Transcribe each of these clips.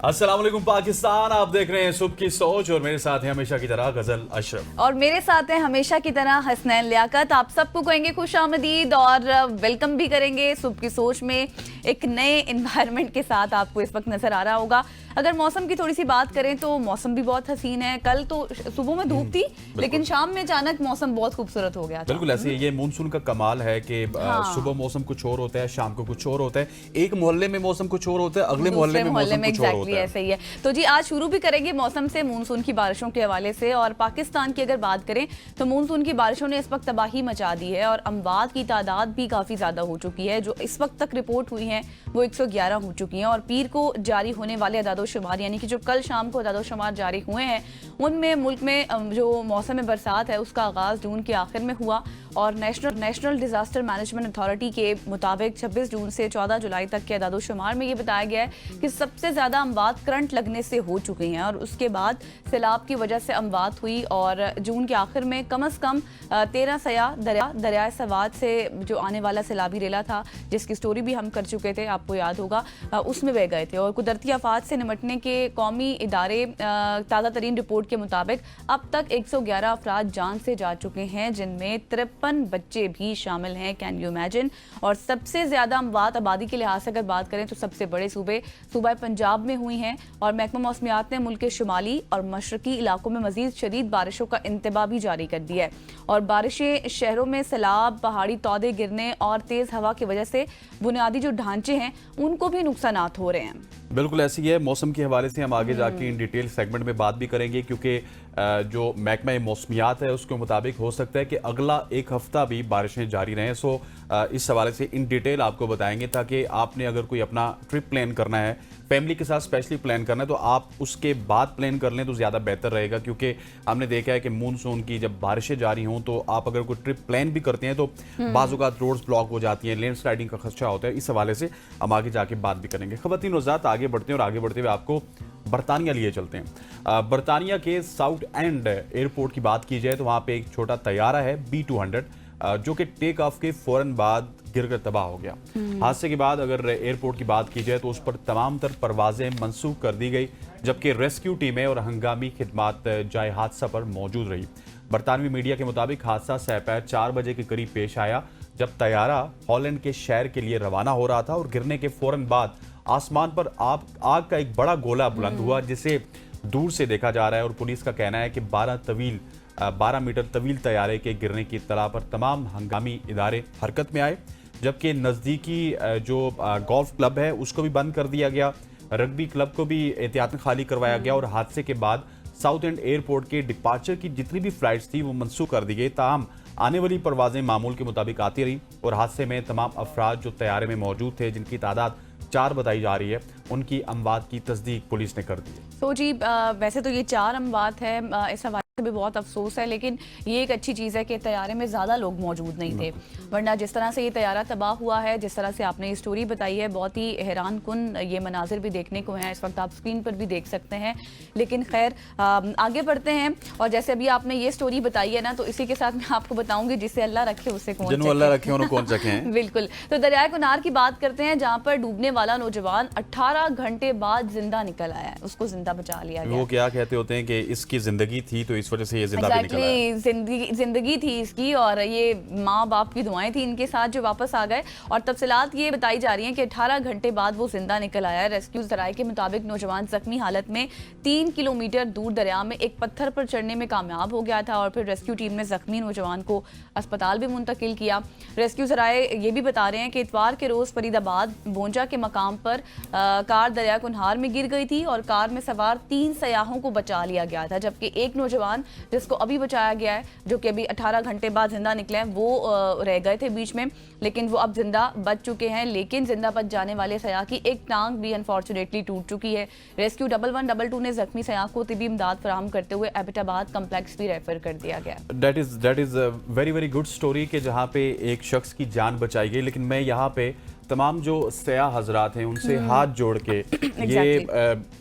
अस्सलाम वालेकुम पाकिस्तान, आप देख रहे हैं सुबह की सोच और मेरे साथ हैं हमेशा की तरह गजल अशरफ और मेरे साथ हैं हमेशा की तरह हसनैन लियाकत। आप सबको कहेंगे खुश आमदीद और वेलकम भी करेंगे सुबह की सोच में। एक नए इन्वायरमेंट के साथ आपको इस वक्त नजर आ रहा होगा। अगर मौसम की थोड़ी सी बात करें तो मौसम भी बहुत हसीन है। कल तो सुबह में धूप थी लेकिन शाम में अचानक मौसम बहुत खूबसूरत हो गया था। बिल्कुल ऐसे ये मानसून का कमाल है कि सुबह मौसम कुछ और होता है, शाम को कुछ और होता है, एक मोहल्ले में मौसम कुछ और होता है, अगले मोहल्ले में मौसम कुछ और होता है। ऐसे ही है। तो जी आज शुरू भी करेंगे मौसम से, मानसून की बारिशों के हवाले से। और पाकिस्तान की अगर बात करें तो मानसून की बारिशों ने इस वक्त तबाही मचा दी है और अमवात की तादाद भी काफी ज्यादा हो चुकी है। जो इस वक्त तक रिपोर्ट हुई है वो 111 हो चुकी हैं। और पीर को जारी होने वाले अदादोशुमार यानी कि जो कल शाम को अदादोशुमार जारी हुए हैं उनमें मुल्क में जो मौसम बरसात है उसका आगाज जून के आखिर में हुआ। और नेशनल डिजास्टर मैनेजमेंट अथॉरिटी के मुताबिक 26 जून से 14 जुलाई तक के अदादोशुमार में ये बताया गया है कि सबसे ज्यादा अमवात करंट लगने से हो चुकी हैं और उसके बाद सैलाब की वजह से अमवात हुई। और जून के आखिर में कम से कम 13 सयाह दरियाए सवाद से जो आने वाला सैलाबी रेला था, जिसकी स्टोरी भी हम कर चुके थे, आपको याद होगा, उसमें बह गए थे। और कुदरती आफात से निपटने के कौमी इदारे ताज़ा तरीन रिपोर्ट के मुताबिक अब तक 111 अफराद जान से जा चुके हैं, जिनमें 53 बच्चे भी शामिल हैं। Can you imagine. और सबसे ज्यादा अमवात आबादी के लिहाज से अगर बात करें तो सबसे बड़े सूबे पंजाब में हुई हैं। और महकमा मौसमियात ने मुल्क के शुमाली और मशरकी इलाकों में मजीद शदीद बारिशों का इंतबाह भी जारी कर दिया है। और बारिशें शहरों में सैलाब, पहाड़ी तौदे गिरने और तेज हवा की वजह से बुनियादी जो ढांचे हैं उनको भी नुकसानात हो रहे हैं। बिल्कुल ऐसी है। मौसम के हवाले से हम आगे जाके इन डिटेल सेगमेंट में बात भी करेंगे क्योंकि जो महकमा मौसमियात है उसके मुताबिक हो सकता है कि अगला एक हफ्ता भी बारिशें जारी रहें। सो इस हवाले से इन डिटेल आपको बताएंगे ताकि आपने अगर कोई अपना ट्रिप प्लान करना है, फैमिली के साथ स्पेशली प्लान करना है, तो आप उसके बाद प्लान कर लें तो ज़्यादा बेहतर रहेगा। क्योंकि हमने देखा है कि मानसून की जब बारिशें जारी हों तो आप अगर कोई ट्रिप प्लान भी करते हैं तो बाज़-औक़ात रोड्स ब्लॉक हो जाती हैं, लैंड स्लाइडिंग का खदशा होता है। इस हवाले से हम आगे जाके बात भी करेंगे। ख़वातीन वज़ात आगे बढ़ते हैं और आगे बढ़ते हुए आपको बरतानिया लिए चलते हैं। बरतानिया के साउथ एंड एयरपोर्ट की बात की जाए तो वहाँ पे एक छोटा तैयारा है B200 जो कि टेक ऑफ के फौरन बाद गिरकर तबाह हो गया। हादसे के बाद अगर एयरपोर्ट की बात की जाए तो उस पर तमाम तर परवाजें मनसूख कर दी गई, जबकि रेस्क्यू टीमें और हंगामी खिदमात जाए हादसा पर मौजूद रही। बरतानवी मीडिया के मुताबिक हादसा दोपहर 4 बजे के करीब पेश आया जब तैयारा हॉलैंड के शहर के लिए रवाना हो रहा था और गिरने के फौरन बाद आसमान पर आग का एक बड़ा गोला बुलंद हुआ जिसे दूर से देखा जा रहा है। और पुलिस का कहना है कि 12 मीटर तवील तैयारे के गिरने की इत्तला पर तमाम हंगामी इदारे हरकत में आए, जबकि नज़दीकी जो गोल्फ क्लब है उसको भी बंद कर दिया गया, रग्बी क्लब को भी एहतियातन खाली करवाया गया। और हादसे के बाद साउथ एंड एयरपोर्ट के डिपार्चर की जितनी भी फ्लाइट्स थी वो मनसूख कर दी गई। ताहम आने वाली परवाजें मामूल के मुताबिक आती रही और हादसे में तमाम अफराद जो तैयारे में मौजूद थे, जिनकी तादाद 4 बताई जा रही है, उनकी अमवात की तस्दीक पुलिस ने कर दी है। तो जी वैसे तो ये 4 अमवात है, इस हवाले से भी बहुत अफसोस है, लेकिन ये एक अच्छी चीज़ है कि तैयारे में ज़्यादा लोग मौजूद नहीं थे। वरना जिस तरह से ये तैयारा तबाह हुआ है, जिस तरह से आपने ये स्टोरी बताई है, बहुत ही हैरान कुन ये मनाजिर भी देखने को हैं। इस वक्त आप स्क्रीन पर भी देख सकते हैं। लेकिन खैर आगे बढ़ते हैं। और जैसे अभी आपने ये स्टोरी बताई है ना, तो इसी के साथ मैं आपको बताऊंगी जिसे अल्लाह रखे उससे कौन चखे। बिल्कुल। तो दरियाए कुनार की बात करते हैं जहाँ पर डूबने वाला नौजवान 18 घंटे बाद जिंदा निकल आया है, उसको जिंदा बचा लिया गया। वो क्या कहते होते हैं कि इसकी जिंदगी थी तो इस वजह से ये जिंदा भी निकला है। जिंदगी थी इसकी और ये माँ बाप की दुआएं थी इनके साथ जो वापस आ गए। और तफसीलात ये बताई जा रही हैं कि 18 घंटे बाद वो जिंदा निकल आया। रेस्क्यू जराये के मुताबिक नौजवान जख्मी हालत में 3 किलोमीटर दूर दरिया में एक पत्थर पर चढ़ने में कामयाब हो गया था और फिर रेस्क्यू टीम ने जख्मी नौजवान को अस्पताल भी मुंतकिल किया। रेस्क्यू जराये ये भी बता रहे हैं कि इतवार के रोज फरीदाबाद बोंजा के मकाम पर कार दरिया कुनहार में गिर गई थी और कार में सवार 3 सयाहों को बचा लिया गया था, जबकि एक नौजवान जिसको अभी बचाया गया है, जो कि अभी 18 घंटे बाद जिंदा निकले हैं, वो रह गए थे बीच में, लेकिन वो अब जिंदा बच चुके हैं। लेकिन जिंदा बच जाने वाले सयाह की एक टांग भी अनफॉर्चुनेटली टूट चुकी है। रेस्क्यू 1112 ने जख्मी सयाह को तिबी इमदाद फराहम करते हुए एबटाबाद कम्प्लेक्स भी रेफर कर दिया गया। That is very very good story कि जहाँ पे एक शख्स की जान बचाई गई। लेकिन मैं यहाँ पे तमाम जो सयाह हजरात हैं उनसे हाथ जोड़ के ये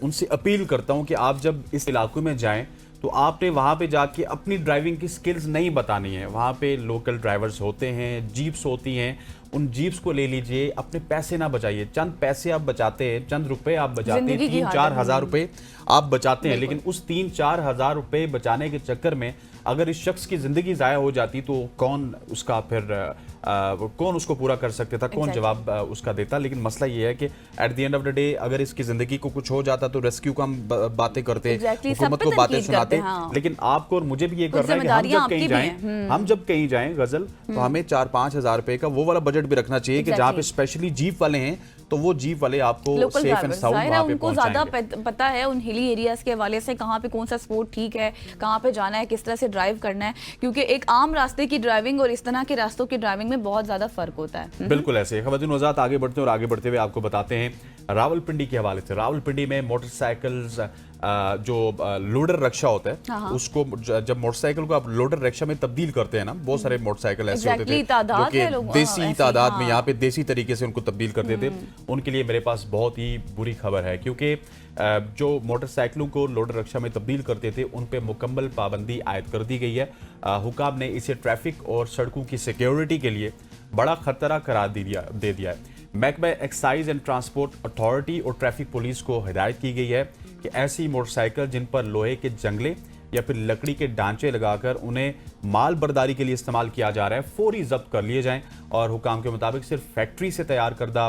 उनसे अपील करता हूँ कि आप जब इस इलाकों में जाएं तो आपने वहाँ पे जाके अपनी ड्राइविंग की स्किल्स नहीं बतानी है। वहाँ पे लोकल ड्राइवर्स होते हैं, जीप्स होती हैं, उन जीप्स को ले लीजिए, अपने पैसे ना बचाइए। चंद पैसे आप बचाते हैं, चंद रुपए आप बचाते हैं, 3-4 हज़ार रुपए आप बचाते हैं, लेकिन उस 3-4 हज़ार रुपए बचाने के चक्कर में अगर इस शख्स की जिंदगी ज़ाया हो जाती तो कौन उसका फिर कौन उसको पूरा कर सकता था, कौन जवाब उसका देता। लेकिन मसला ये है कि at the end of the day अगर इसकी जिंदगी को कुछ हो जाता तो रेस्क्यू का हम बातें करते, हुकूमत को बातें सुनाते, लेकिन आपको और मुझे भी ये करना है कि हम जब कहीं जाएं गजल, तो हमें 4-5 हज़ार रुपए का वो वाला बजट भी रखना चाहिए कि जहाँ पे स्पेशली जीप वाले हैं तो वो जीप वाले आपको सेफ एंड साउंड वहाँ पे उनको ज्यादा पता है उन हिली एरियाज के हवाले से, कहाँ पे कौन सा स्पोर्ट ठीक है, कहाँ पे जाना है, किस तरह से ड्राइव करना है, क्योंकि एक आम रास्ते की ड्राइविंग और इस तरह के रास्तों की ड्राइविंग में बहुत ज्यादा फर्क होता है। बिल्कुल ऐसे खवातीन वज़ात आगे बढ़ते हैं और आगे बढ़ते हुए आपको बताते हैं रावलपिंडी के हवाले से। रावलपिंडी में मोटरसाइकिल्स जो लोडर रिक्शा होता है, उसको जब मोटरसाइकिल को आप लोडर रिक्शा में तब्दील करते हैं ना, बहुत सारे मोटरसाइकिल ऐसे होते थे जो कि देसी तादाद में यहाँ पे देसी तरीके से उनको तब्दील करते थे। उनके लिए मेरे पास बहुत ही बुरी खबर है, क्योंकि जो मोटरसाइकिलों को लोडर रिक्शा में तब्दील करते थे उन पे मुकम्मल पाबंदी आयद कर दी गई है। हुकाम ने इसे ट्रैफिक और सड़कों की सिक्योरिटी के लिए बड़ा खतरा करार दे दिया है। महकमा एक्साइज एंड ट्रांसपोर्ट अथॉरिटी और ट्रैफिक पुलिस को हिदायत की गई है कि ऐसी मोटरसाइकिल जिन पर लोहे के जंगले या फिर लकड़ी के ढांचे लगाकर उन्हें माल बर्दारी के लिए इस्तेमाल किया जा रहा है, फौरी जब्त कर लिए जाएं। और हुकाम के मुताबिक सिर्फ फैक्ट्री से तैयार करदा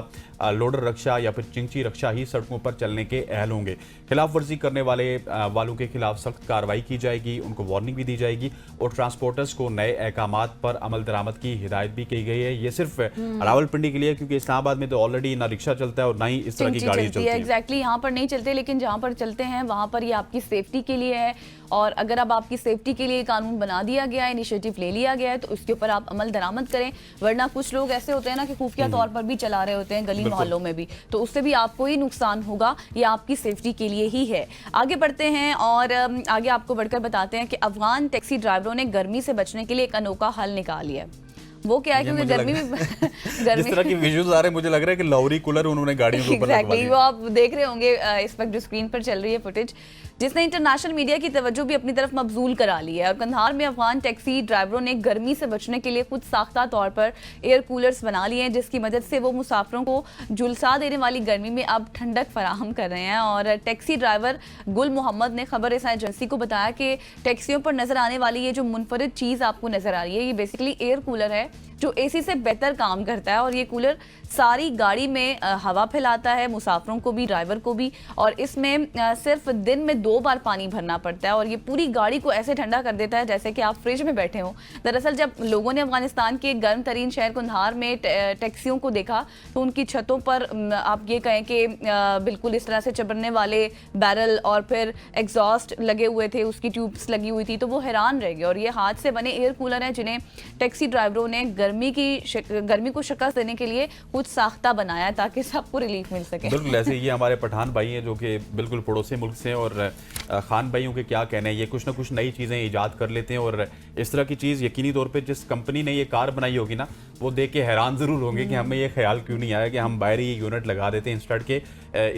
लोडर रिक्शा या फिर चिंची रिक्शा ही सड़कों पर चलने के अहल होंगे। खिलाफ वर्जी करने वालों के खिलाफ सख्त कार्रवाई की जाएगी, उनको वार्निंग भी दी जाएगी और ट्रांसपोर्टर्स को नए अहकामात पर अमल दरामद की हिदायत भी की गई है। ये सिर्फ रावलपिंडी के लिए, क्योंकि इस्लामाबाद में तो ऑलरेडी ना रिक्शा चलता है और ना ही इस तरह की गाड़ी चलती है। एग्जैक्टली, यहाँ पर नहीं चलते, लेकिन जहाँ पर चलते हैं वहाँ पर ये आपकी सेफ्टी के लिए है। और अगर अब आपकी सेफ्टी के लिए कानून बना दिया गया है, इनिशिएटिव ले लिया गया है, तो उसके ऊपर आप अमल दरामद करें। वरना कुछ लोग ऐसे होते हैं ना कि खुफिया तौर पर भी चला रहे होते हैं गली मोहल्लों में भी, तो उससे भी आपको ही नुकसान होगा। ये आपकी सेफ्टी के लिए ही है। आगे बढ़ते हैं और आगे आपको बढ़कर बताते हैं कि अफगान टैक्सी ड्राइवरों ने गर्मी से बचने के लिए एक अनोखा हल निकाल लिया है। वो क्या है, क्योंकि गर्मी में जिस तरह की विजुअल्स आ रहे हैं मुझे लग रहा है कि लाहौरी कूलर उन्होंने गाड़ियों के ऊपर लगवा दिए। वो आप देख रहे होंगे इस वक्त जो स्क्रीन पर चल रही है फुटेज, जिसने इंटरनेशनल मीडिया की तवज्जो भी अपनी तरफ मबजूल करा ली है। और कंधार में अफगान टैक्सी ड्राइवरों ने गर्मी से बचने के लिए खुद साख्ता तौर पर एयर कूलर्स बना लिए हैं, जिसकी मदद से वो मुसाफिरों को झुलसा देने वाली गर्मी में अब ठंडक फराहम कर रहे हैं। और टैक्सी ड्राइवर गुल मोहम्मद ने खबर रसां एजेंसी को बताया कि टैक्सियों पर नजर आने वाली ये जो मुनफरिद चीज़ आपको नजर आ रही है, ये बेसिकली एयर कूलर है जो एसी से बेहतर काम करता है। और ये कूलर सारी गाड़ी में हवा फैलाता है, मुसाफिरों को भी, ड्राइवर को भी। और इसमें सिर्फ दिन में 2 बार पानी भरना पड़ता है और ये पूरी गाड़ी को ऐसे ठंडा कर देता है जैसे कि आप फ्रिज में बैठे हो। दरअसल जब लोगों ने अफगानिस्तान के गर्म तरीन शहर कंधार में टैक्सियों को देखा तो उनकी छतों पर आप ये कहें कि बिल्कुल इस तरह से चबरने वाले बैरल और फिर एग्जॉस्ट लगे हुए थे, उसकी ट्यूब्स लगी हुई थी, तो वो हैरान रह गए। और ये हाथ से बने एयर कूलर हैं जिन्हें टैक्सी ड्राइवरों ने गर्मी को शिकस्त देने के लिए कुछ साख्ता बनाया ताकि सबको रिलीफ मिल सके। बिल्कुल ऐसे ये हमारे पठान भाई हैं जो कि बिल्कुल पड़ोसी मुल्क से, और खान भाइयों के क्या कहने हैं, ये कुछ ना कुछ नई चीज़ें ईजाद कर लेते हैं। और इस तरह की चीज़ यकीनी तौर पे जिस कंपनी ने ये कार बनाई होगी ना, वो देख के हैरान जरूर होंगे कि हमें ये ख्याल क्यों नहीं आया कि हम बाहर ही यूनिट लगा देते हैं इंस्टेड के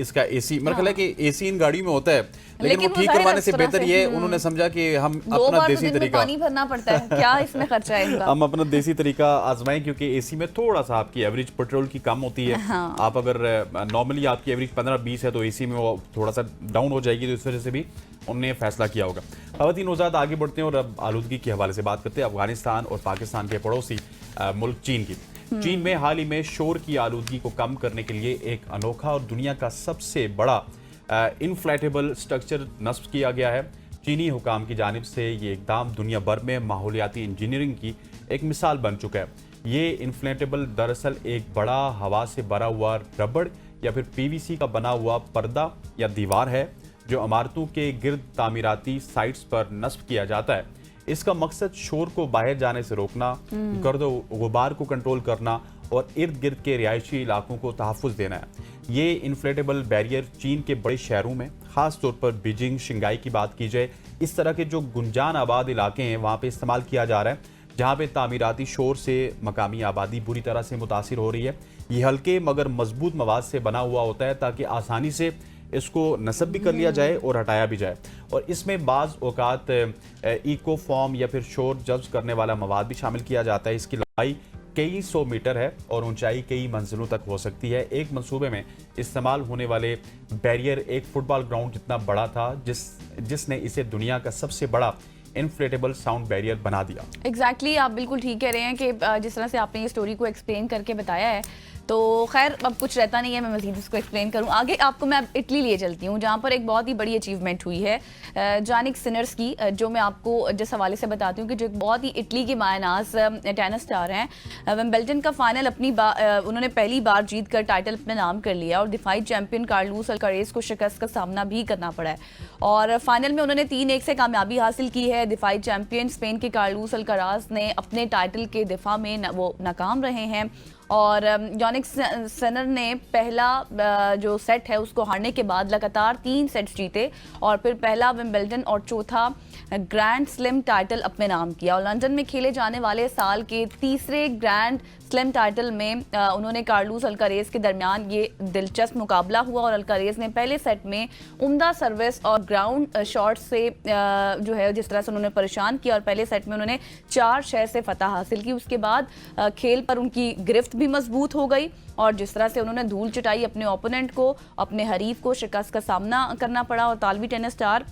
इसका एसी। मेरा ख्याल है कि एसी इन गाड़ियों में होता है, लेकिन वो ठीक करवाने से बेहतर ये है उन्होंने समझा कि हम अपना देसी तरीका, पानी भरना पड़ता है, क्या इसमें खर्चा है इनका, हम अपना देसी तरीका आजमाएं। क्योंकि एसी में थोड़ा सा आपकी एवरेज पेट्रोल की कम होती है। आप अगर नॉर्मली आपकी एवरेज 15-20 है तो एसी में वो थोड़ा सा डाउन हो जाएगी, तो इस वजह से भी उन्होंने फैसला किया होगा। खवातीन वज़ात आगे बढ़ते हैं और अब आलूदगी के हवाले से बात करते हैं अफगानिस्तान और पाकिस्तान के पड़ोसी मुल्क चीन की। चीन में हाल ही में शोर की आलूदगी को कम करने के लिए एक अनोखा और दुनिया का सबसे बड़ा इन्फ्लेटेबल स्ट्रक्चर नस्ब किया गया है। चीनी हुकाम की जानिब से ये इकदाम दुनिया भर में माहौलियाती इंजीनियरिंग की एक मिसाल बन चुका है। ये इन्फ्लेटेबल दरअसल एक बड़ा हवा से भरा हुआ रबड़ या फिर पीवीसी का बना हुआ पर्दा या दीवार है जो इमारतों के गिर्द तामीराती साइट्स पर नस्ब किया जाता है। इसका मकसद शोर को बाहर जाने से रोकना, गर्दो गुबार को कंट्रोल करना और इर्द गिर्द के रिहायशी इलाकों को तहफ़्फ़ुज़ देना है। ये इन्फ्लेटेबल बैरियर चीन के बड़े शहरों में, ख़ास तौर पर बीजिंग, शंघाई की बात की जाए, इस तरह के जो गुंजान आबाद इलाके हैं वहाँ पे इस्तेमाल किया जा रहा है, जहाँ पे तामीराती शोर से मकामी आबादी बुरी तरह से मुतासिर हो रही है। ये हल्के मगर मजबूत मवाद से बना हुआ होता है ताकि आसानी से इसको नस्ब भी कर लिया जाए और हटाया भी जाए। और इसमें बाज़ औक़ात इको फॉर्म या फिर शोर जब्स करने वाला मवाद भी शामिल किया जाता है। इसकी लंबाई कई 100 मीटर है और ऊंचाई कई मंजिलों तक हो सकती है। एक मंसूबे में इस्तेमाल होने वाले बैरियर एक फुटबॉल ग्राउंड जितना बड़ा था, जिसने इसे दुनिया का सबसे बड़ा इन्फ्लेटेबल साउंड बैरियर बना दिया। एग्जैक्टली आप बिल्कुल ठीक कह रहे हैं कि जिस तरह से आपने ये स्टोरी को एक्सप्लेन करके बताया है, तो खैर अब कुछ रहता नहीं है मैं मज़ीद इसको एक्सप्लेन करूं। आगे आपको मैं इटली लिए चलती हूं, जहां पर एक बहुत ही बड़ी अचीवमेंट हुई है जानिक सिनर्स की, जो मैं आपको जिस हवाले से बताती हूँ कि जो एक बहुत ही इटली की मायनाज टेनिस स्टार हैं। विंबलडन का फाइनल उन्होंने पहली बार जीत कर टाइटल अपने नाम कर लिया और डिफाई चैंपियन कार्लोस अल्कारेज को शिकस्त का सामना भी करना पड़ा है। और फाइनल में उन्होंने 3-1 से कामयाबी हासिल की है। डिफाई चैंपियन स्पेन के कार्लोस अल्काराज ने अपने टाइटल के दिफा में वो नाकाम रहे हैं और जानिक सिनर ने पहला जो सेट है उसको हारने के बाद लगातार 3 सेट्स जीते और फिर पहला विंबलडन और चौथा ग्रैंड स्लैम टाइटल अपने नाम किया। और लंदन में खेले जाने वाले साल के तीसरे ग्रैंड स्लैम टाइटल में उन्होंने कार्लोस अल्कारेज के दरमियान ये दिलचस्प मुकाबला हुआ और अल्कारेज ने पहले सेट में उम्दा सर्विस और ग्राउंड शॉट से जो है जिस तरह से उन्होंने परेशान किया और पहले सेट में उन्होंने 4-6 से फतह हासिल की। उसके बाद खेल पर उनकी गिरफ्त भी मजबूत हो गई और जिस तरह से उन्होंने धूल चटाई अपने ओपोनेंट को, अपने हरीफ को शिकस्त का सामना करना पड़ा। और तालवी टेनिस स्टार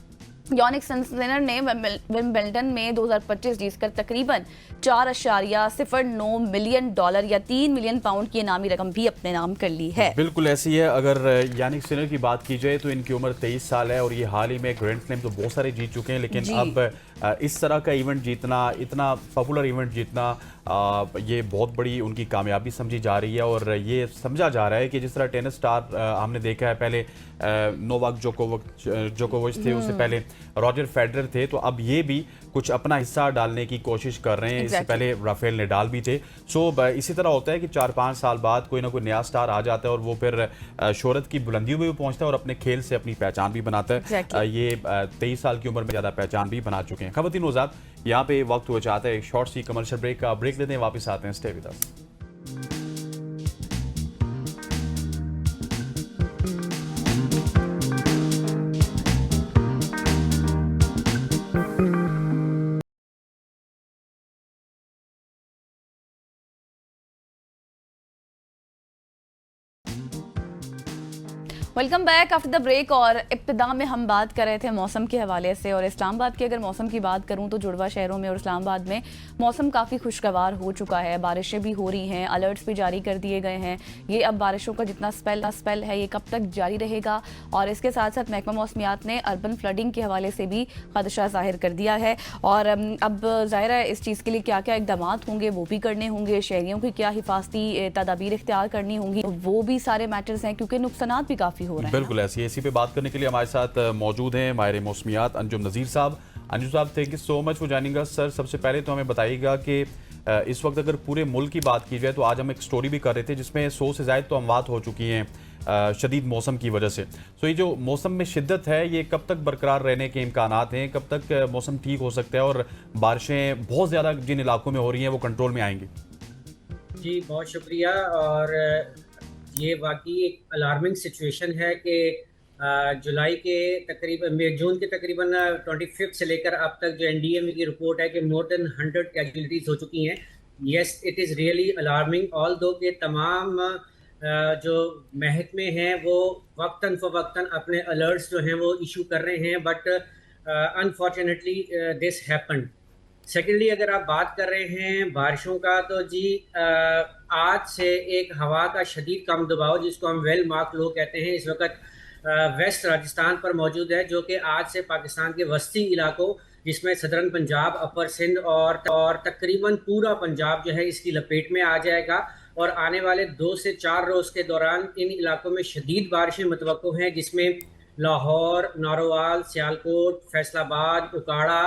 जानिक सिनर ने विंबलडन में 2025 जीतकर तकरीबन $4.09 मिलियन या 3 मिलियन पाउंड की इनामी रकम भी अपने नाम कर ली है। बिल्कुल ऐसी है। अगर यानिक सिनर की बात की जाए तो इनकी उम्र 23 साल है और ये हाल ही में ग्रैंड स्लैम तो बहुत सारे जीत चुके हैं, लेकिन अब इस तरह का इवेंट जीतना, इतना पॉपुलर इवेंट जीतना, ये बहुत बड़ी उनकी कामयाबी समझी जा रही है। और ये समझा जा रहा है कि जिस तरह टेनिस स्टार हमने देखा है, पहले नोवाक जोकोविच थे, उससे पहले रॉजर फेडरर थे, तो अब ये भी कुछ अपना हिस्सा डालने की कोशिश कर रहे हैं। इससे पहले राफेल नडाल भी थे। इसी तरह होता है कि 4-5 साल बाद कोई ना कोई नया स्टार आ जाता है और वो फिर शोहरत की बुलंदियों में भी पहुंचता है और अपने खेल से अपनी पहचान भी बनाता है। ये 23 साल की उम्र में ज़्यादा पहचान भी बना चुके हैं। खवातीन वज़ात, यहाँ पे वक्त हो जाता है एक शॉर्ट सी कमर्शियल ब्रेक का। ब्रेक लेते हैं, वापस आते हैं। Stay with us. Welcome back after the break. और इब्तिदा में हम बात कर रहे थे मौसम के हवाले से, और इस्लामाबाद की अगर मौसम की बात करूं तो जुड़वा शहरों में और इस्लामाबाद में मौसम काफ़ी खुशगवार हो चुका है। बारिशें भी हो रही हैं, अलर्ट्स भी जारी कर दिए गए हैं। ये अब बारिशों का जितना स्पेल है ये कब तक जारी रहेगा, और इसके साथ साथ महकमा मौसमियात ने अर्बन फ्लडिंग के हवाले से भी खदशा जाहिर कर दिया है। और अब ज़ाहिर है इस चीज़ के लिए क्या क्या इकदाम होंगे वो भी करने होंगे, शहरियों की क्या हिफाजती तदाबीर इख्तियार करनी होंगी, वो भी सारे मैटर्स हैं क्योंकि नुकसानात भी काफ़ी हो रहे हैं। बिल्कुल ऐसी इसी पे बात करने के लिए हमारे साथ मौजूद हैं माहिर मौसमियात अंजुम नज़ीर साहब। अंजुम साहब, thank you so much for joining us. Sir, सबसे पहले तो हमें बताइएगा कि इस वक्त अगर पूरे मुल्क की बात की जाए तो आज हम एक स्टोरी भी कर रहे थे जिसमें 100 से ज़ायद तो अमवात हो चुकी हैं शदीद मौसम की वजह से। तो ये जो मौसम में शिद्दत है ये कब तक बरकरार रहने के इम्कानात हैं, कब तक मौसम ठीक हो सकता है और बारिशें बहुत ज़्यादा जिन इलाकों में हो रही हैं वो कंट्रोल में आएंगी? जी बहुत शुक्रिया। और ये वाकई एक अलार्मिंग सिचुएशन है कि जुलाई के तकरीबन जून के तकरीबन 25 से लेकर अब तक जो एनडीएमए की रिपोर्ट है कि मोर देन 100 कैजुअलिटीज़ हो चुकी हैं। Yes, it is really alarming. All दो के तमाम जो महकमे हैं वो वक्तन फ़वक्तन अपने अलर्ट्स जो हैं वो इशू कर रहे हैं, but unfortunately this happened. Secondly, अगर आप बात कर रहे हैं बारिशों का, तो जी आज से एक हवा का शदीद कम दबाव जिसको हम वेल मार्क लो कहते हैं इस वक्त वेस्ट राजस्थान पर मौजूद है, जो कि आज से पाकिस्तान के वस्ती इलाकों जिसमें सदरन पंजाब, अपर सिंध और तकरीबन पूरा पंजाब जो है इसकी लपेट में आ जाएगा। और आने वाले 2 से 4 रोज़ के दौरान इन इलाकों में शदीद बारिशें मुतवक्को हैं, जिसमें लाहौर, नारोवाल, सियालकोट, फैसलाबाद, उकाड़ा,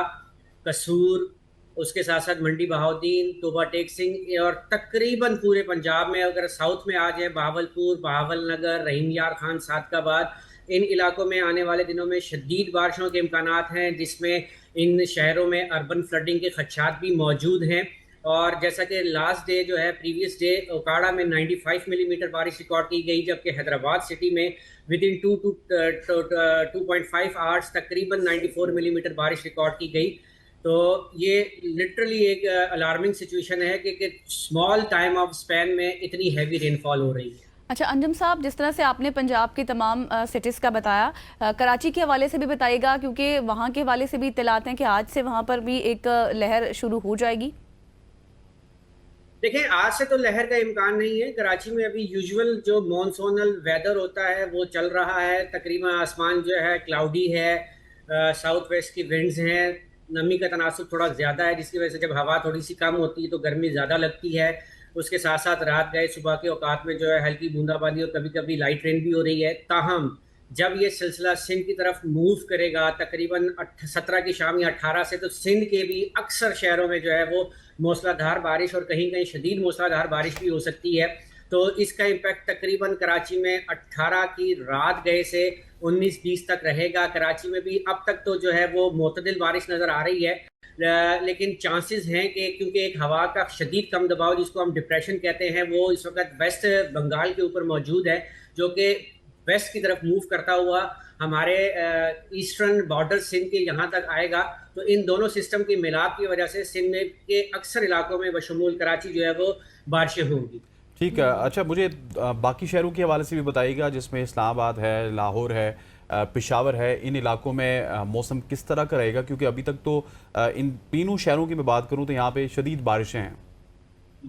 कसूर, उसके साथ साथ मंडी बहाउद्दीन, तोबा टेक सिंह और तकरीबन पूरे पंजाब में अगर साउथ में आ जाए बहावलपुर, बहावलनगर, रहीम यार खान, सादकाबाद, इन इलाकों में आने वाले दिनों में शदीद बारिशों के इम्कानात हैं, जिसमें इन शहरों में अर्बन फ्लडिंग के खदशात भी मौजूद हैं। और जैसा कि लास्ट डे जो है प्रीवियस डे ओकाड़ा में 95 मिलीमीटर बारिश रिकॉर्ड की गई, जबकि हैदराबाद सिटी में विद इन 2.5 आवर्स तकरीबन 94 मिलीमीटर बारिश रिकॉर्ड की गई। तो ये लिटरली एक अलार्मिंग सिचुएशन है कि स्मॉल टाइम ऑफ स्पैन में इतनी हैवी रेनफॉल हो रही है। अच्छा अंजुम साहब, जिस तरह से आपने पंजाब के तमाम सिटीज़ का बताया, कराची के हवाले से भी बताइएगा, क्योंकि वहाँ के हवाले से भी इत्तलात हैं कि आज से वहाँ पर भी एक लहर शुरू हो जाएगी। देखें, आज से तो लहर का इम्कान नहीं है। कराची में अभी यूजुअल जो मॉनसूनल वेदर होता है वो चल रहा है। तकरीबन आसमान जो है क्लाउडी है, साउथ वेस्ट की विंड्स हैं, नमी का तनासुब थोड़ा ज़्यादा है, जिसकी वजह से जब हवा थोड़ी सी कम होती है तो गर्मी ज़्यादा लगती है। उसके साथ साथ रात गए सुबह के औकात में जो है हल्की बूंदाबांदी और कभी कभी लाइट रेन भी हो रही है। ताहम जब ये सिलसिला सिंध की तरफ मूव करेगा तकरीबन 17 की शाम या 18 से, तो सिंध के भी अक्सर शहरों में जो है वो मूसलाधार बारिश और कहीं कहीं शदीद मूसलाधार बारिश भी हो सकती है। तो इसका इम्पैक्ट तकरीबन कराची में 18 की रात गए से 19-20 तक रहेगा। कराची में भी अब तक तो जो है वो मोतदिल बारिश नज़र आ रही है, लेकिन चांसेस हैं कि क्योंकि एक हवा का शदीद कम दबाव जिसको हम डिप्रेशन कहते हैं वो इस वक्त वेस्ट बंगाल के ऊपर मौजूद है, जो कि वेस्ट की तरफ मूव करता हुआ हमारे ईस्टर्न बॉर्डर सिंध के यहाँ तक आएगा। तो इन दोनों सिस्टम की मिलाप की वजह से सिंध में के अक्सर इलाकों में बशमूल कराची जो है वो बारिशें होंगी। ठीक है। अच्छा, मुझे बाकी शहरों के हवाले से भी बताइएगा, जिसमें इस्लामाबाद है, लाहौर है, पेशावर है, इन इलाकों में मौसम किस तरह का रहेगा? क्योंकि अभी तक तो इन तीनों शहरों की मैं बात करूं तो यहाँ पे शदीद बारिशें हैं।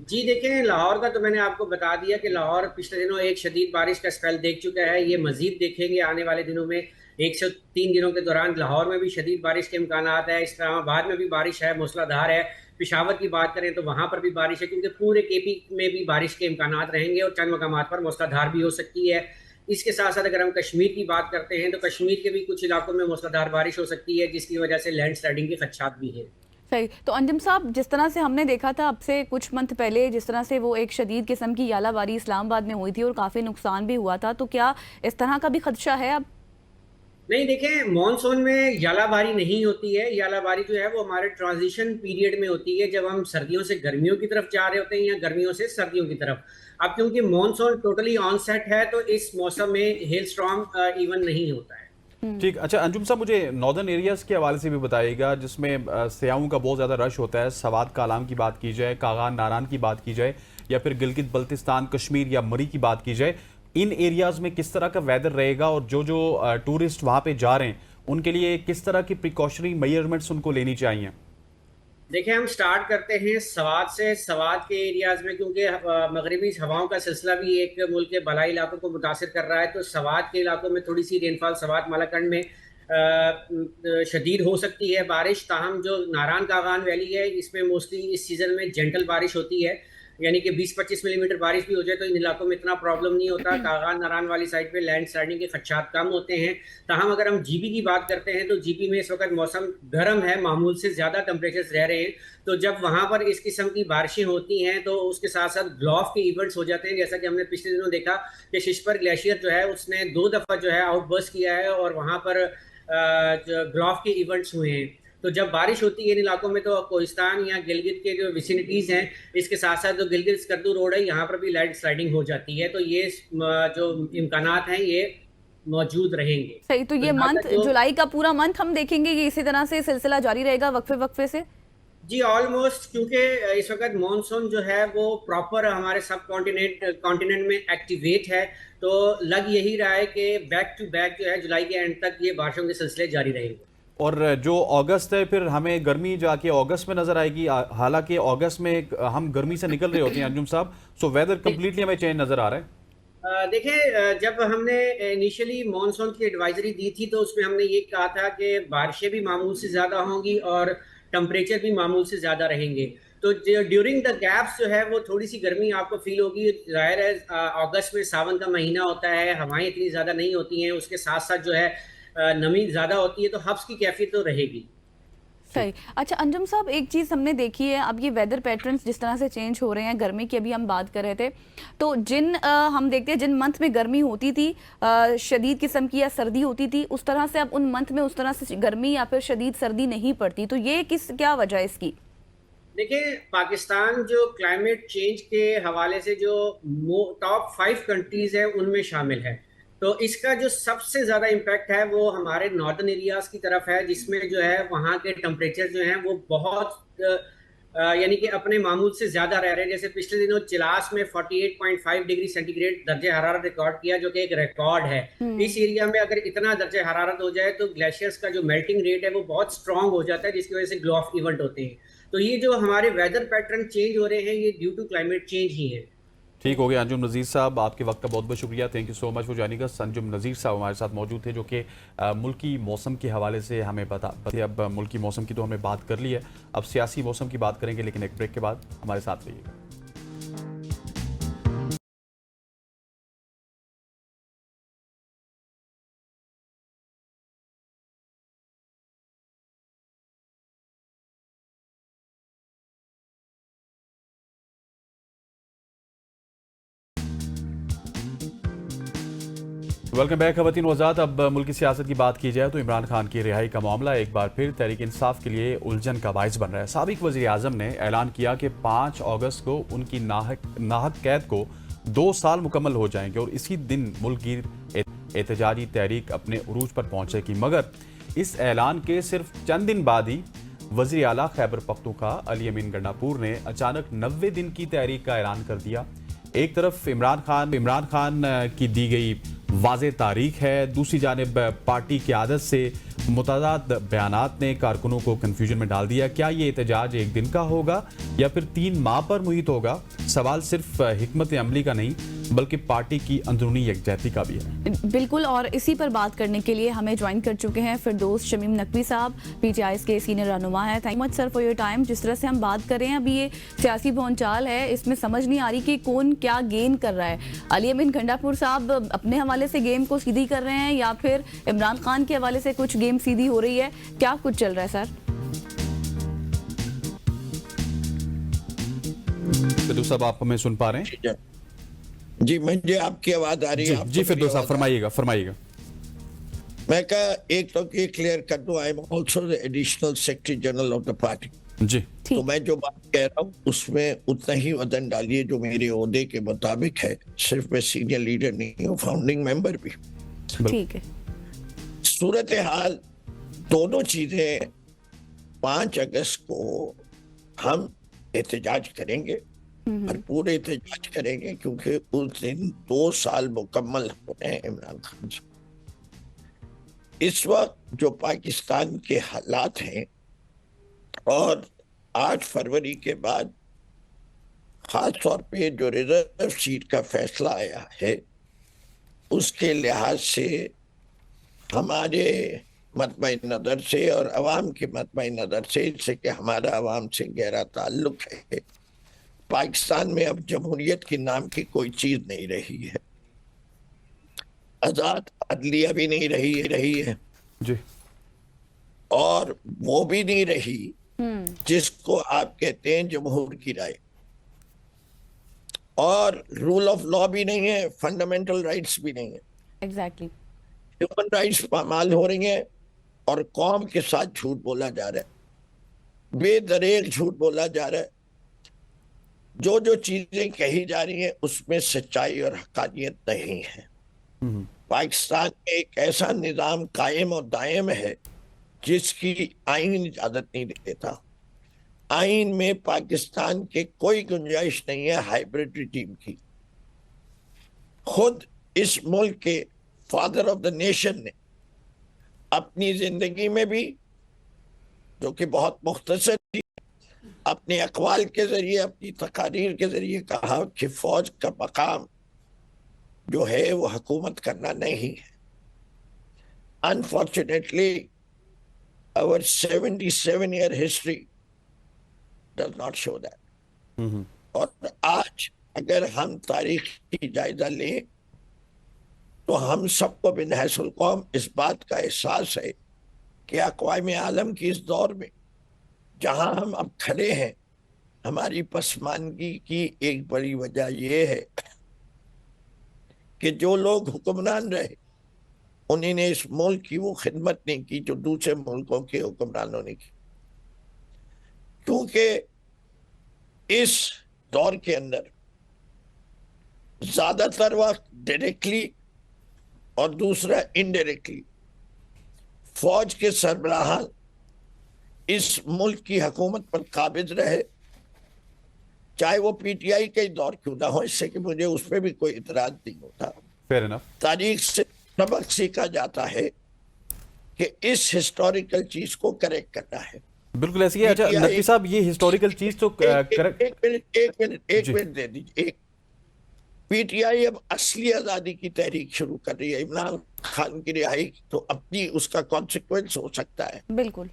जी देखें, लाहौर का तो मैंने आपको बता दिया कि लाहौर पिछले दिनों एक शदीद बारिश का स्पेल देख चुका है। ये मजीद देखेंगे आने वाले दिनों में। 103 दिनों के दौरान लाहौर में भी शदीद बारिश के इम्कान है। इस्लामाबाद में भी बारिश है, मूसलाधार है। पेशावर की बात करें तो वहाँ पर भी बारिश है, क्योंकि पूरे केपी में भी बारिश के इम्कान रहेंगे और चंद मकामात पर मूसलाधार भी हो सकती है। इसके साथ साथ अगर हम कश्मीर की बात करते हैं तो कश्मीर के भी कुछ इलाकों में मूसलाधार बारिश हो सकती है, जिसकी वजह से लैंड स्लाइडिंग के खदशात भी हैं। सही। तो अंजुम साहब, जिस तरह से हमने देखा था अब से कुछ मंथ पहले, जिस तरह से वो एक शदीद किस्म की यालाबारी इस्लामाबाद में हुई थी और काफ़ी नुकसान भी हुआ था, तो क्या इस तरह का भी खदशा है अब? नहीं, देखें, मानसून में यालाबारी नहीं होती है। यालाबारी जो है वो हमारे ट्रांजिशन पीरियड में होती है, जब हम सर्दियों से गर्मियों की तरफ जा रहे होते हैं या गर्मियों से सर्दियों की तरफ। अब क्योंकि मानसून टोटली ऑन सेट है तो इस मौसम में हेल स्टॉर्म इवन नहीं होता है। ठीक। अच्छा अंजुम साहब, मुझे नॉर्दर्न एरियाज के हवाले से भी बताइएगा, जिसमें सयाहों का बहुत ज़्यादा रश होता है। सवात कालाम की बात की जाए, कागान नारान की बात की जाए, या फिर गिलगित बल्तिस्तान कश्मीर या मरी की बात की जाए, इन एरियाज में किस तरह का वेदर रहेगा और जो जो टूरिस्ट वहाँ पे जा रहे हैं उनके लिए किस तरह की प्रिकॉशनरी मेजरमेंट्स उनको लेनी चाहिए? देखिए, हम स्टार्ट करते हैं सवात से। सवात के एरियाज में क्योंकि मगरबी हवाओं का सिलसिला भी एक मुल्क के बलाई इलाकों को मुतासिर कर रहा है, तो सवात के इलाकों में थोड़ी सी रेनफॉल सवात मालाकंड में शदीद हो सकती है बारिश। ताहम जो नारान कागान वैली है इसमें मोस्टली इस सीज़न में जेंटल बारिश होती है, यानी कि 20-25 मिलीमीटर बारिश भी हो जाए तो इन इलाकों में इतना प्रॉब्लम नहीं होता। कागान नारान वाली साइड पे लैंड स्लाइडिंग के खदशात कम होते हैं। ताहम अगर हम जीबी की बात करते हैं तो जीबी में इस वक्त मौसम गर्म है, मामूल से ज़्यादा टेम्परेचर्स रह रहे हैं। तो जब वहाँ पर इस किस्म की बारिशें होती हैं तो उसके साथ साथ ब्लॉफ के इवेंट्स हो जाते हैं, जैसा कि हमने पिछले दिनों देखा कि शिशपर ग्लेशियर जो है उसने 2 दफ़ा जो है आउटबर्स्ट किया है और वहाँ पर ब्लॉफ के इवेंट्स हुए हैं। तो जब बारिश होती है इन इलाकों में तो कोहिस्तान या गिलगित के जो विसिनिटीज़ हैं, इसके साथ साथ जो गिलगित स्कर्दू रोड है यहाँ पर भी लैंड स्लाइडिंग हो जाती है। तो ये जो इम्कानात हैं ये मौजूद रहेंगे। सही। तो ये मंथ जुलाई का पूरा मंथ हम देखेंगे कि इसी तरह से सिलसिला जारी रहेगा वक्फे वक्फे से? जी ऑलमोस्ट, क्योंकि इस वक्त मॉनसून जो है वो प्रॉपर हमारे सब कॉन्टिनेंट में एक्टिवेट है, तो लग यही रहा है कि बैक टू बैक जो है जुलाई के एंड तक ये बारिशों के सिलसिले जारी रहेंगे। और जो अगस्त है फिर हमें गर्मी जाके अगस्त में नजर आएगी, हालांकि अगस्त में हम गर्मी से निकल रहे होते हैं अंजुम साहब, सो वेदर कम्प्लीटली हमें चेंज नजर आ रहा है। देखिए, जब हमने इनिशियली मॉनसून की एडवाइजरी दी थी तो उसमें हमने ये कहा था कि बारिशें भी मामूल से ज़्यादा होंगी और टेम्परेचर भी मामूल से ज़्यादा रहेंगे। तो ड्यूरिंग द गैप्स जो है वो थोड़ी सी गर्मी आपको फील होगी। जाहिर है अगस्त में सावन का महीना होता है, हवाएं इतनी ज़्यादा नहीं होती हैं, उसके साथ साथ जो है नमी ज़्यादा होती है, तो हब्स की कैफियत तो रहेगी। सही। अच्छा अंजुम साहब, एक चीज़ हमने देखी है, अब ये वेदर पैटर्न्स जिस तरह से चेंज हो रहे हैं, गर्मी की अभी हम बात कर रहे थे, तो हम देखते हैं जिन मंथ में गर्मी होती थी शदीद किस्म की या सर्दी होती थी, उस तरह से अब उन मंथ में उस तरह से गर्मी या फिर शदीद सर्दी नहीं पड़ती। तो ये क्या वजह है इसकी? देखिए, पाकिस्तान जो क्लाइमेट चेंज के हवाले से जो टॉप 5 कंट्रीज है उनमें शामिल है। तो इसका जो सबसे ज़्यादा इम्पैक्ट है वो हमारे नॉर्दर्न एरियाज की तरफ है, जिसमें जो है वहाँ के टेम्परेचर जो हैं वो बहुत यानी कि अपने मामूल से ज़्यादा रह रहे हैं। जैसे पिछले दिनों चिलास में 48.5 डिग्री सेंटीग्रेड दर्जे हरारत रिकॉर्ड किया, जो कि एक रिकॉर्ड है। इस एरिया में अगर इतना दर्जे हरारत हो जाए तो ग्लेशियर्स का जो मेल्टिंग रेट है वो बहुत स्ट्रांग हो जाता है, जिसकी वजह से ग्लो ऑफ इवेंट होते हैं। तो ये जो हमारे वेदर पैटर्न चेंज हो रहे हैं ये ड्यू टू क्लाइमेट चेंज ही है। ठीक हो गया। अंजुम नज़ीर साहब, आपके वक्त का बहुत बहुत शुक्रिया। Thank you so much for joining us. Anjum Nazir Sahab हमारे साथ मौजूद थे, जो कि मुल्की मौसम के हवाले से हमें बताते। अब मुल्की मौसम की तो हमने बात कर ली है, अब सियासी मौसम की बात करेंगे, लेकिन एक ब्रेक के बाद हमारे साथ रहिएगा। वेलकम बैक खवातीन वज़ात। अब मुल्की सियासत की बात की जाए तो इमरान खान की रिहाई का मामला एक बार फिर तहरीक इंसाफ के लिए उलझन का बाइस बन रहा है। साबिक वज़ीर आज़म ने ऐलान किया कि 5 अगस्त को उनकी नाहक कैद को 2 साल मुकम्मल हो जाएंगे और इसी दिन मुल्क गिर एहतजाजी तहरीक अपने उरूज पर पहुंचेगी। मगर इस ऐलान के सिर्फ चंद दिन बाद ही वज़ीर आला खैबर पख्तूनख्वा अली अमीन गंडापुर ने अचानक 90 दिन की तहरीक का ऐलान कर दिया। एक तरफ इमरान खान की दी गई वाज़े तारीख है, दूसरी जानिब पार्टी की आदत से मुतादाद बयानात ने कारकुनों को कन्फ्यूजन में डाल दिया। क्या ये एहतजाज एक दिन का होगा या फिर 3 माह पर मुहित होगा? सवाल सिर्फ हिकमत अमली का नहीं बल्कि पार्टी की अंदरूनी यकजहती का भी है। बिल्कुल, और इसी पर बात करने के लिए हमें ज्वाइन कर चुके हैं फिरदौस शमीम नकवी साहब, पीटीआई के सीनियर रहनुमा है। Thank you much sir for your time. जिस तरह से हम बात कर रहे हैं, अभी ये सियासी भौंचाल है, इसमें समझ नहीं आ रही कि कौन क्या गेन कर रहा है। अली अमीन गंडापुर साहब अपने हवाले से गेम को सीधी कर रहे हैं या फिर इमरान खान के हवाले से कुछ गेम सीधी हो रही है? क्या कुछ चल रहा है सर? फिरदौस साहब, आप हमें सुन पा रहे हैं? जी, मुझे आपकी आवाज आ रही है? जी फिरदौस साहब, फरमाइएगा। मैं कहा एक तो ये क्लियर कर दूं, I am also the additional secretary general of the party. जी, तो मैं जो बात कह रहा हूँ उसमें उतना ही वजन डालिए जो मेरे ओहदे के मुताबिक है। सिर्फ मैं सीनियर लीडर नहीं हूँ, फाउंडिंग मेंबर भी। ठीक है। सूरत हाल दोनों चीजें 5 अगस्त को हम एहतजाज करेंगे और पूरे एहतजाज करेंगे, क्योंकि उस दिन 2 साल मुकम्मल हो रहे हैं इमरान खान से। इस वक्त जो पाकिस्तान के हालात हैं और 8 फरवरी के बाद खास तौर पे जो रिजर्व सीट का फैसला आया है, उसके लिहाज से हमारे मतबई नज़र से और अवाम के मतबई नज़र से, इससे कि हमारा अवाम से गहरा ताल्लुक है, पाकिस्तान में अब जमहूरियत के नाम की कोई चीज नहीं रही है। आजाद अदलिया भी नहीं रही है जी, और वो भी नहीं रही जिसको आप कहते हैं जमहूर की राय, और रूल ऑफ लॉ भी नहीं है, फंडामेंटल राइट्स भी नहीं है। एग्जैक्टली। ह्यूमन राइट्स पामाल हो रही हैं और कौम के साथ झूठ बोला जा रहा है, बेदरेक झूठ बोला जा रहा है। जो जो चीजें कही जा रही हैं उसमें सच्चाई और हकानियत नहीं है। पाकिस्तान में एक ऐसा निजाम कायम और दायम है जिसकी आईन इजाजत नहीं देता। आईन में पाकिस्तान के कोई गुंजाइश नहीं है हाइब्रिड रिजीम की। खुद इस मुल्क के फादर ऑफ द नेशन ने अपनी जिंदगी में भी, जो कि बहुत मुख्तसर थी, अपने अकवाल के जरिए, अपनी तकारीर के जरिए कहा कि फौज का मकाम जो है वो हुकूमत करना नहीं है। Unfortunately our 77-year history does not show that। और आज अगर हम तारीख की जायजा लें तो हम सबको बिनहैसुल कौम इस बात का एहसास है कि अक़वाम आलम की इस दौर में जहां हम अब खड़े हैं, हमारी पसमानगी की एक बड़ी वजह यह है कि जो लोग हुक्मरान रहे उन्होंने इस मुल्क की वो खिदमत नहीं की जो दूसरे मुल्कों के हुक्मरानों ने की। क्योंकि इस दौर के अंदर ज्यादातर वक्त डायरेक्टली और दूसरा इनडायरेक्टली फौज के सरबराहान इस मुल्क की हुकूमत पर काबिज रहे, चाहे वो पीटीआई का ही दौर क्यों ना हो, इससे कि मुझे उस पर भी कोई इतराज नहीं होता। Fair enough. तारीख से सबक सीखा जाता है कि इस हिस्टोरिकल चीज को करेक्ट करना है। बिल्कुल ऐसी है। अच्छा नकवी साहब, ये हिस्टोरिकल चीज तो करेक्ट। एक मिनट दे दीजिए। एक पीटीआई अब असली आजादी की तहरीक शुरू कर रही है। इमरान खान की रिहाई तो अपनी उसका कॉन्सिक्वेंस हो सकता है। बिल्कुल।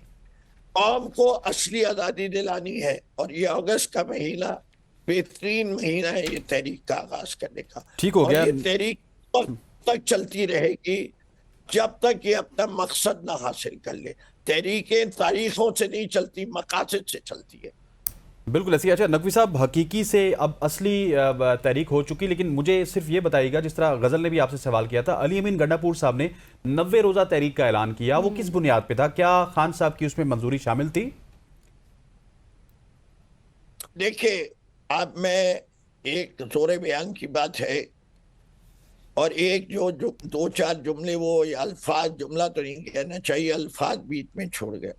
कौम को असली आजादी दिलानी है और ये अगस्त का महीना बेहतरीन महीना है ये तहरीक का आगाज करने का। ठीक हो और गया। ये तहरीक तब तक चलती रहेगी जब तक ये अपना मकसद ना हासिल कर ले। तहरीकें तारीखों से नहीं चलती, मकासद से चलती है। बिल्कुल ऐसी। अच्छा नकवी साहब, हकीकी से अब असली तहरीक हो चुकी, लेकिन मुझे सिर्फ ये बताइएगा, जिस तरह गजल ने भी आपसे सवाल किया था, अली अमीन गंडापुर साहब ने 90 रोजा तहरीक का ऐलान किया, वो किस बुनियाद पे था? क्या खान साहब की उसमें मंजूरी शामिल थी? देखिए, आप में एक जोरे बयान की बात है और एक जो दो चार जुमले, वो अल्फाज, जुमला तो नहीं कहना चाहिए, अल्फाज बीच में छोड़ गए।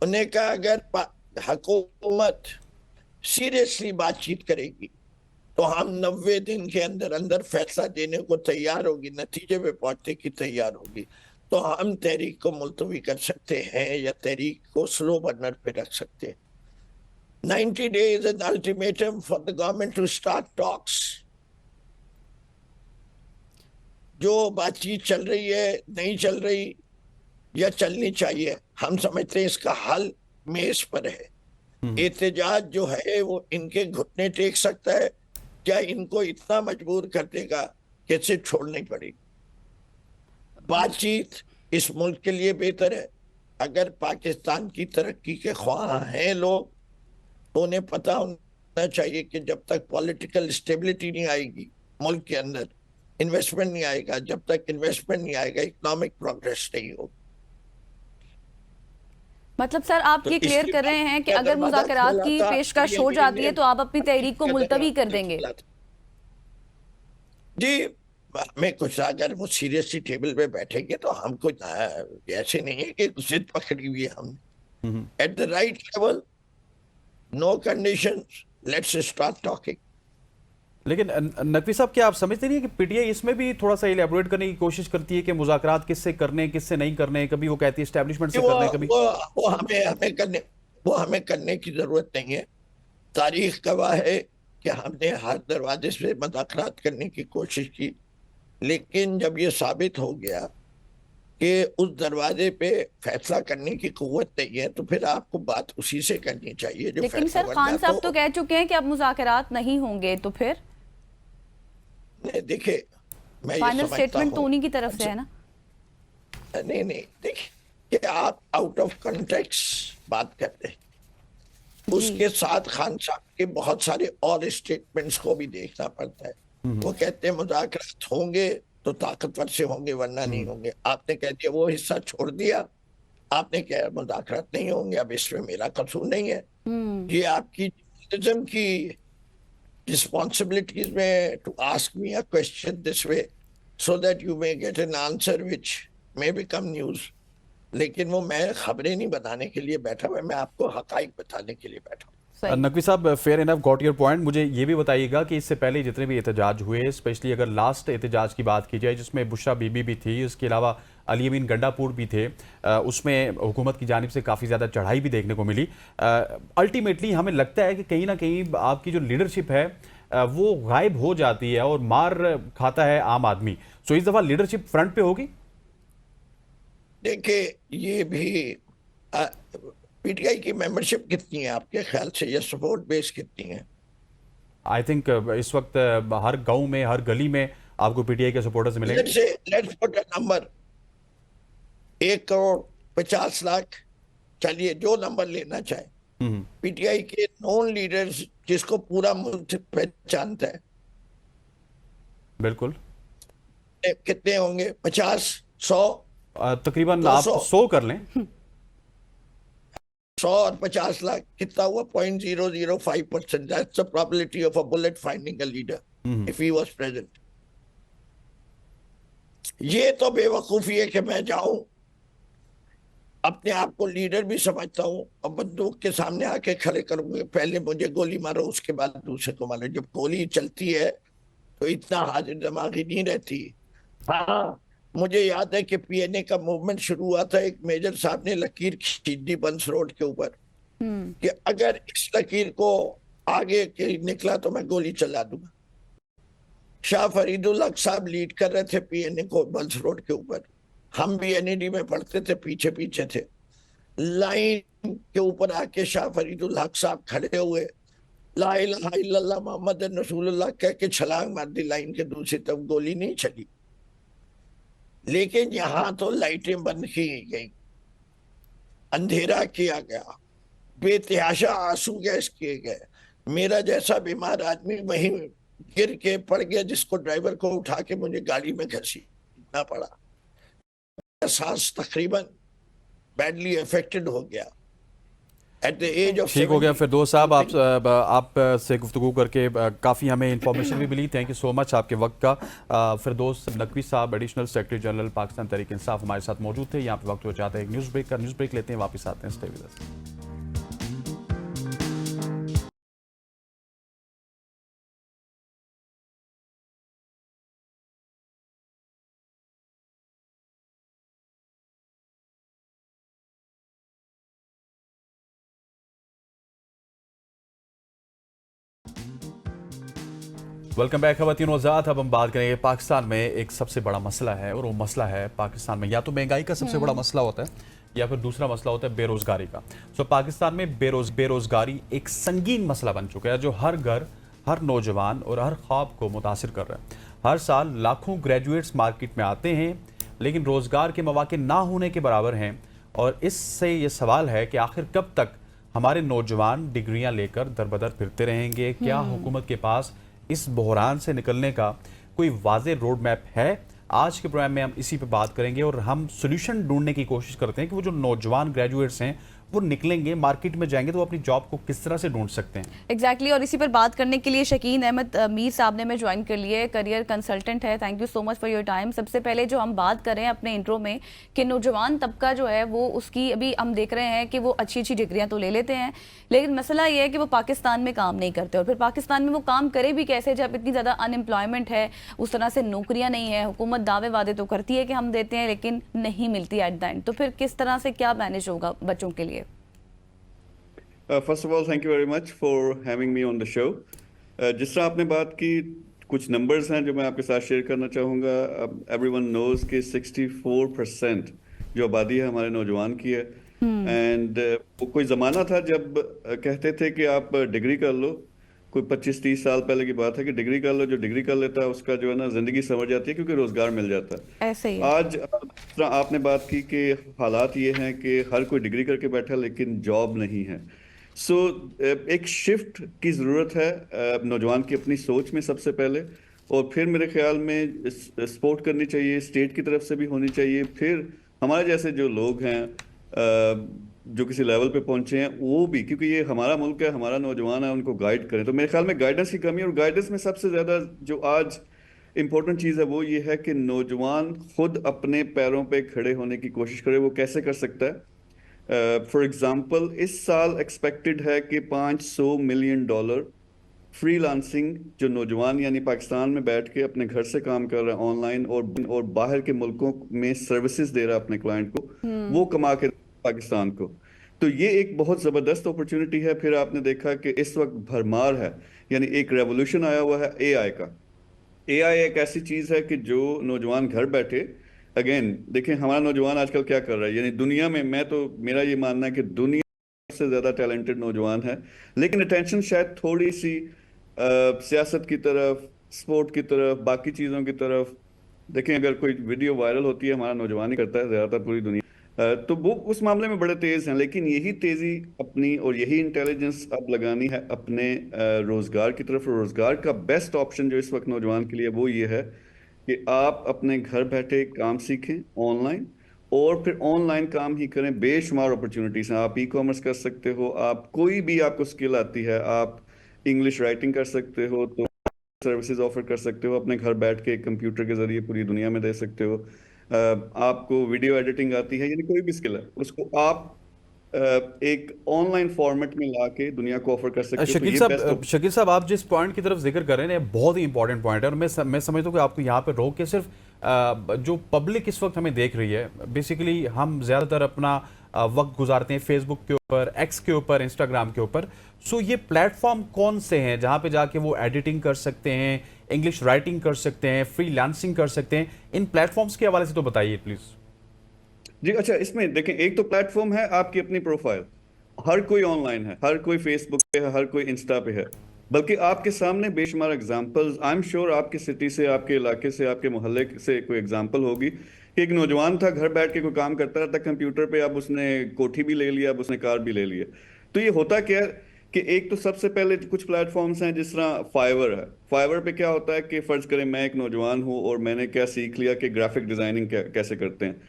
उन्हें कहा अगर हुकूमत सीरियसली बातचीत करेगी तो हम 90 दिन के अंदर अंदर फैसला देने को तैयार होगी, नतीजे पे पहुंचने की तैयार होगी, तो हम तहरीक को मुलतवी कर सकते हैं या तहरीक को स्लो बर्नर पे रख सकते हैं। 90 days an ultimatum for the government to start talks। जो बातचीत चल रही है, नहीं चल रही या चलनी चाहिए, हम समझते हैं इसका हल मेज पर है। एहतजाज जो है वो इनके घुटने टेक सकता है, क्या इनको इतना मजबूर कर देगा कि इसे छोड़नी पड़ेगी। बातचीत इस मुल्क के लिए बेहतर है। अगर पाकिस्तान की तरक्की के ख्वाह हैं लोग, तो उन्हें पता होना चाहिए कि जब तक पॉलिटिकल स्टेबिलिटी नहीं आएगी मुल्क के अंदर, इन्वेस्टमेंट नहीं आएगा, जब तक इन्वेस्टमेंट नहीं आएगा इकोनॉमिक प्रोग्रेस नहीं होगी। मतलब सर आप ये क्लियर कर रहे हैं कि अगर मदद मुज़ाकरात की मिला था, पेशकश हो जाती है तो आप अपनी तहरीक को मुलतवी कर देंगे? जी, हमें कुछ अगर वो सीरियसली टेबल पे बैठेंगे तो हमको ऐसे नहीं है कि जिद पकड़ी हुई है हमने। At the right level, no conditions, let's start talking. लेकिन नकवी साहब, क्या आप समझते नहीं है कि पीटीआई इसमें भी थोड़ा सा इलेबोरेट करने की कोशिश करती है कि मुज़ाकरात किससे करने किससे नहीं करने? कभी वो कहती है एस्टेब्लिशमेंट से करने, कभी वो हमें करने की जरूरत नहीं है। तारीख गवाह है कि हमने हर दरवाजे से मुज़ाकरात करने की कोशिश की, लेकिन जब ये साबित हो गया कि उस दरवाजे पे फैसला करने की कुव्वत नहीं है, तो फिर आपको बात उसी से करनी चाहिए जो लेकिन फैसला सर खान साहब तो कह चुके हैं कि अब मुज़ाकरात नहीं होंगे, तो फिर देखिए, मैं फाइनल स्टेटमेंट तो उन्हीं की तरफ से है ना? नहीं, देखिए कि आप आउट ऑफ कॉन्टेक्स्ट बात करते हैं, उसके साथ खान साहब के बहुत सारे और स्टेटमेंट्स को भी देखना पड़ता है। वो कहते हैं मुज़ाकरात होंगे तो ताकतवर से होंगे, वरना नहीं होंगे। आपने कह दिया, वो हिस्सा छोड़ दिया, आपने कहा मुज़ाकरात नहीं होंगे, अब इसमें मेरा कसूर नहीं है। ये आपकी जर्नलिज्म की responsibilities में to ask me a question this way so that you may get an answer which may become news। लेकिन वो मैं खबरें नहीं बताने के लिए बैठा हुआ, मैं आपको हकाइक बताने के लिए बैठा हूँ। नकवी साहब, fair enough, got your point. मुझे ये भी बताइएगा कि इससे पहले जितने भी एहतजाज हुए, स्पेशली अगर लास्ट एहतजाज की बात की जाए जिसमें बुशरा बीबी भी थी, उसके अलावा अली अमीन गंडापुर भी थे, उसमें हुकूमत की जानिब से काफ़ी ज़्यादा चढ़ाई भी देखने को मिली। अल्टीमेटली हमें लगता है कि कहीं ना कहीं आपकी जो लीडरशिप है वो गायब हो जाती है और मार खाता है आम आदमी। सो इस दफ़ा लीडरशिप फ्रंट पे होगी? देखिए, ये भी पीटीआई की मेंबरशिप कितनी है आपके ख्याल से, या सपोर्ट बेस कितनी है? आई थिंक इस वक्त हर गांव में, हर गली में आपको पीटीआई के सपोर्टर्स मिलेंगे। लेट्स पुट अ नंबर, 1,50,00,000, चलिए जो नंबर लेना चाहे। पीटीआई के नॉन लीडर्स जिसको पूरा मुल्क पहचानता है, बिल्कुल, कितने होंगे? 50, 100, तकरीबन आप 100 कर लें। 100 और 50 लाख कितना हुआ? 0.005%. That's the probability of a bullet finding a leader if he was present. ये तो बेवकूफी है कि मैं जाऊं, अपने आप को लीडर भी समझता हूं और बंदूक के सामने आके खड़े करूंगे, पहले मुझे गोली मारो उसके बाद दूसरे को मारो। जब गोली चलती है तो इतना हाजिर दिमागी नहीं रहती। हाँ, मुझे याद है कि पीएनए का मूवमेंट शुरू हुआ था, एक मेजर साहब ने लकीर खींच दी बंस रोड के ऊपर कि अगर इस लकीर को आगे के निकला तो मैं गोली चला दूंगा। शाह फरीदुल हक साहब लीड कर रहे थे पीएनए को बंस रोड के ऊपर, हम भी एनईडी में पढ़ते थे, पीछे पीछे थे। लाइन के ऊपर आके शाह फरीदुल हक साहब खड़े हुए, ला इलाहा इल्लल्लाह मोहम्मद रसूलुल्लाह कह के छलांग मार दी लाइन के दूसरी तरफ, गोली नहीं चली। लेकिन यहां तो लाइटें बंद की गई, अंधेरा किया गया, बेतहाशा आंसू गैस किए गए। मेरा जैसा बीमार आदमी वहीं गिर के पड़ गया, जिसको ड्राइवर को उठा के मुझे गाड़ी में घसीटना पड़ा। सांस तकरीबन बैडली अफेक्टेड हो गया एट द एज ऑफ। ठीक हो गया फिरदौस साहब, आप से गुफ्तगू करके काफ़ी हमें इंफॉर्मेशन भी मिली। थैंक यू सो मच आपके वक्त का। फिरदौस नकवी साहब, additional secretary general Pakistan Tehreek Insaf, हमारे साथ मौजूद थे। यहाँ पे वक्त हो जाता है एक न्यूज़ ब्रेक का। न्यूज़ ब्रेक लेते हैं, वापस आते हैं। Stay with us. Welcome back खवातीन वज़ात। अब हम बात करेंगे पाकिस्तान में एक सबसे बड़ा मसला है, और वो मसला है पाकिस्तान में या तो महंगाई का सबसे बड़ा मसला होता है, या फिर दूसरा मसला होता है बेरोजगारी का। सो पाकिस्तान में बेरोजगारी एक संगीन मसला बन चुका है, जो हर घर, हर नौजवान और हर ख्वाब को मुतासिर कर रहा है। हर साल लाखों ग्रेजुएट्स मार्केट में आते हैं, लेकिन रोजगार के मौके ना होने के बराबर हैं। और इससे ये सवाल है कि आखिर कब तक हमारे नौजवान डिग्रियां लेकर दरबदर फिरते रहेंगे? क्या हुकूमत के पास इस बहरान से निकलने का कोई वाज़ेह रोड मैप है? आज के प्रोग्राम में हम इसी पे बात करेंगे, और हम सोल्यूशन ढूंढने की कोशिश करते हैं कि वो जो नौजवान ग्रेजुएट्स हैं वो निकलेंगे, मार्केट में जाएंगे, तो वो अपनी जॉब को किस तरह से ढूंढ सकते हैं। एग्जैक्टली और इसी पर बात करने के लिए शकीन अहमद मीर साहब ने मैं ज्वाइन कर लिए, करियर कंसल्टेंट है। Thank you so much for your time. सबसे पहले जो हम बात करें अपने इंट्रो में कि नौजवान तबका जो है वो उसकी अभी हम देख रहे हैं कि वो अच्छी अच्छी डिग्रियां तो ले लेते हैं, लेकिन मसला ये है कि वो पाकिस्तान में काम नहीं करते। और फिर पाकिस्तान में वो काम करे भी कैसे जब इतनी ज़्यादा अनएम्प्लॉयमेंट है, उस तरह से नौकरियाँ नहीं है। हुकूमत दावे वादे तो करती है कि हम देते हैं, लेकिन नहीं मिलती एट द एंड। तो फिर किस तरह से क्या मैनेज होगा बच्चों के लिए? First of all thank you very much for having me on the show. जिस तरह आपने बात की, कुछ नंबर्स हैं जो मैं आपके साथ शेयर करना चाहूँगा। एवरीवन नोज कि 64% जो आबादी है हमारे नौजवान की है। एंड वो कोई ज़माना था जब कहते थे कि आप डिग्री कर लो, कोई 25-30 साल पहले की बात है कि डिग्री कर लो, जो डिग्री कर लेता है उसका जो है ना ज़िंदगी संवर जाती है, क्योंकि रोज़गार मिल जाता है। ऐसे ही आज जिस तरह आपने बात की कि हालात ये हैं कि हर कोई डिग्री करके बैठा लेकिन जॉब नहीं है। सो एक शिफ्ट की ज़रूरत है नौजवान की अपनी सोच में सबसे पहले, और फिर मेरे ख्याल में सपोर्ट करनी चाहिए, स्टेट की तरफ से भी होनी चाहिए। फिर हमारे जैसे जो लोग हैं जो किसी लेवल पे पहुंचे हैं वो भी, क्योंकि ये हमारा मुल्क है, हमारा नौजवान है, उनको गाइड करें। तो मेरे ख्याल में गाइडेंस की कमी, और गाइडेंस में सबसे ज़्यादा जो आज इम्पोर्टेंट चीज़ है वो ये है कि नौजवान खुद अपने पैरों पे खड़े होने की कोशिश करे। वो कैसे कर सकता है? फॉर एग्जांपल, इस साल एक्सपेक्टेड है कि $500 मिलियन फ्रीलांसिंग जो नौजवान यानी पाकिस्तान में बैठ के अपने घर से काम कर रहा है ऑनलाइन, और बाहर के मुल्कों में सर्विसेज दे रहा है अपने क्लाइंट को, वो कमा के पाकिस्तान को। तो ये एक बहुत ज़बरदस्त अपॉर्चुनिटी है। फिर आपने देखा कि इस वक्त भरमार है, यानी एक रेवोल्यूशन आया हुआ है एआई का। एआई एक ऐसी चीज़ है कि जो नौजवान घर बैठे, अगेन देखें हमारा नौजवान आजकल क्या कर रहा है, यानी दुनिया में, मैं तो मेरा ये मानना है कि दुनिया से ज़्यादा टैलेंटेड नौजवान है, लेकिन अटेंशन शायद थोड़ी सी सियासत की तरफ, स्पोर्ट की तरफ, बाकी चीज़ों की तरफ। देखें अगर कोई वीडियो वायरल होती है, हमारा नौजवान ही करता है ज़्यादातर पूरी दुनिया। तो वो उस मामले में बड़े तेज़ हैं, लेकिन यही तेज़ी अपनी और यही इंटेलिजेंस अब लगानी है अपने रोज़गार की तरफ। रोज़गार का बेस्ट ऑप्शन जो इस वक्त नौजवान के लिए वो ये है कि आप अपने घर बैठे काम सीखें ऑनलाइन, और फिर ऑनलाइन काम ही करें। बेशुमार अपॉर्चुनिटीज हैं, आप ई कॉमर्स कर सकते हो, आप कोई भी आपको स्किल आती है, आप इंग्लिश राइटिंग कर सकते हो, तो सर्विसेज ऑफर कर सकते हो, अपने घर बैठ के कंप्यूटर के जरिए पूरी दुनिया में दे सकते हो। आपको वीडियो एडिटिंग आती है, यानी कोई भी स्किल है उसको आप एक ऑनलाइन फॉर्मेट में ला के दुनिया को ऑफर कर सकते हो। तो ये बेस्ट शकील साहब, आप जिस पॉइंट की तरफ जिक्र कर रहे हैं बहुत ही इंपॉर्टेंट पॉइंट है, और मैं समझता हूँ कि आपको यहाँ पे रोक के सिर्फ जो पब्लिक इस वक्त हमें देख रही है, बेसिकली हम ज़्यादातर अपना वक्त गुजारते हैं फेसबुक के ऊपर, एक्स के ऊपर, इंस्टाग्राम के ऊपर। सो ये प्लेटफॉर्म कौन से हैं जहाँ पे जाके वो एडिटिंग कर सकते हैं, इंग्लिश राइटिंग कर सकते हैं, फ्रीलांसिंग कर सकते हैं? इन प्लेटफॉर्म्स के हवाले से तो बताइए प्लीज़। जी। अच्छा, इसमें देखें, एक तो प्लेटफॉर्म है आपकी अपनी प्रोफाइल, हर कोई ऑनलाइन है, हर कोई फेसबुक पे है, हर कोई इंस्टा पे है, बल्कि आपके सामने बेशुमार एग्जांपल्स, आई एम श्योर आपकी सिटी से, आपके इलाके से, आपके मोहल्ले से कोई एग्जांपल होगी कि एक नौजवान था, घर बैठ के कोई काम करता रहता कंप्यूटर पे, अब उसने कोठी भी ले लिया, अब उसने कार भी ले लिया। तो ये होता क्या है कि एक तो सबसे पहले कुछ प्लेटफॉर्म्स हैं, जिस तरह फाइवर है। फाइवर पे क्या होता है कि फर्ज करें मैं एक नौजवान हूँ और मैंने क्या सीख लिया कि ग्राफिक डिजाइनिंग कैसे करते हैं,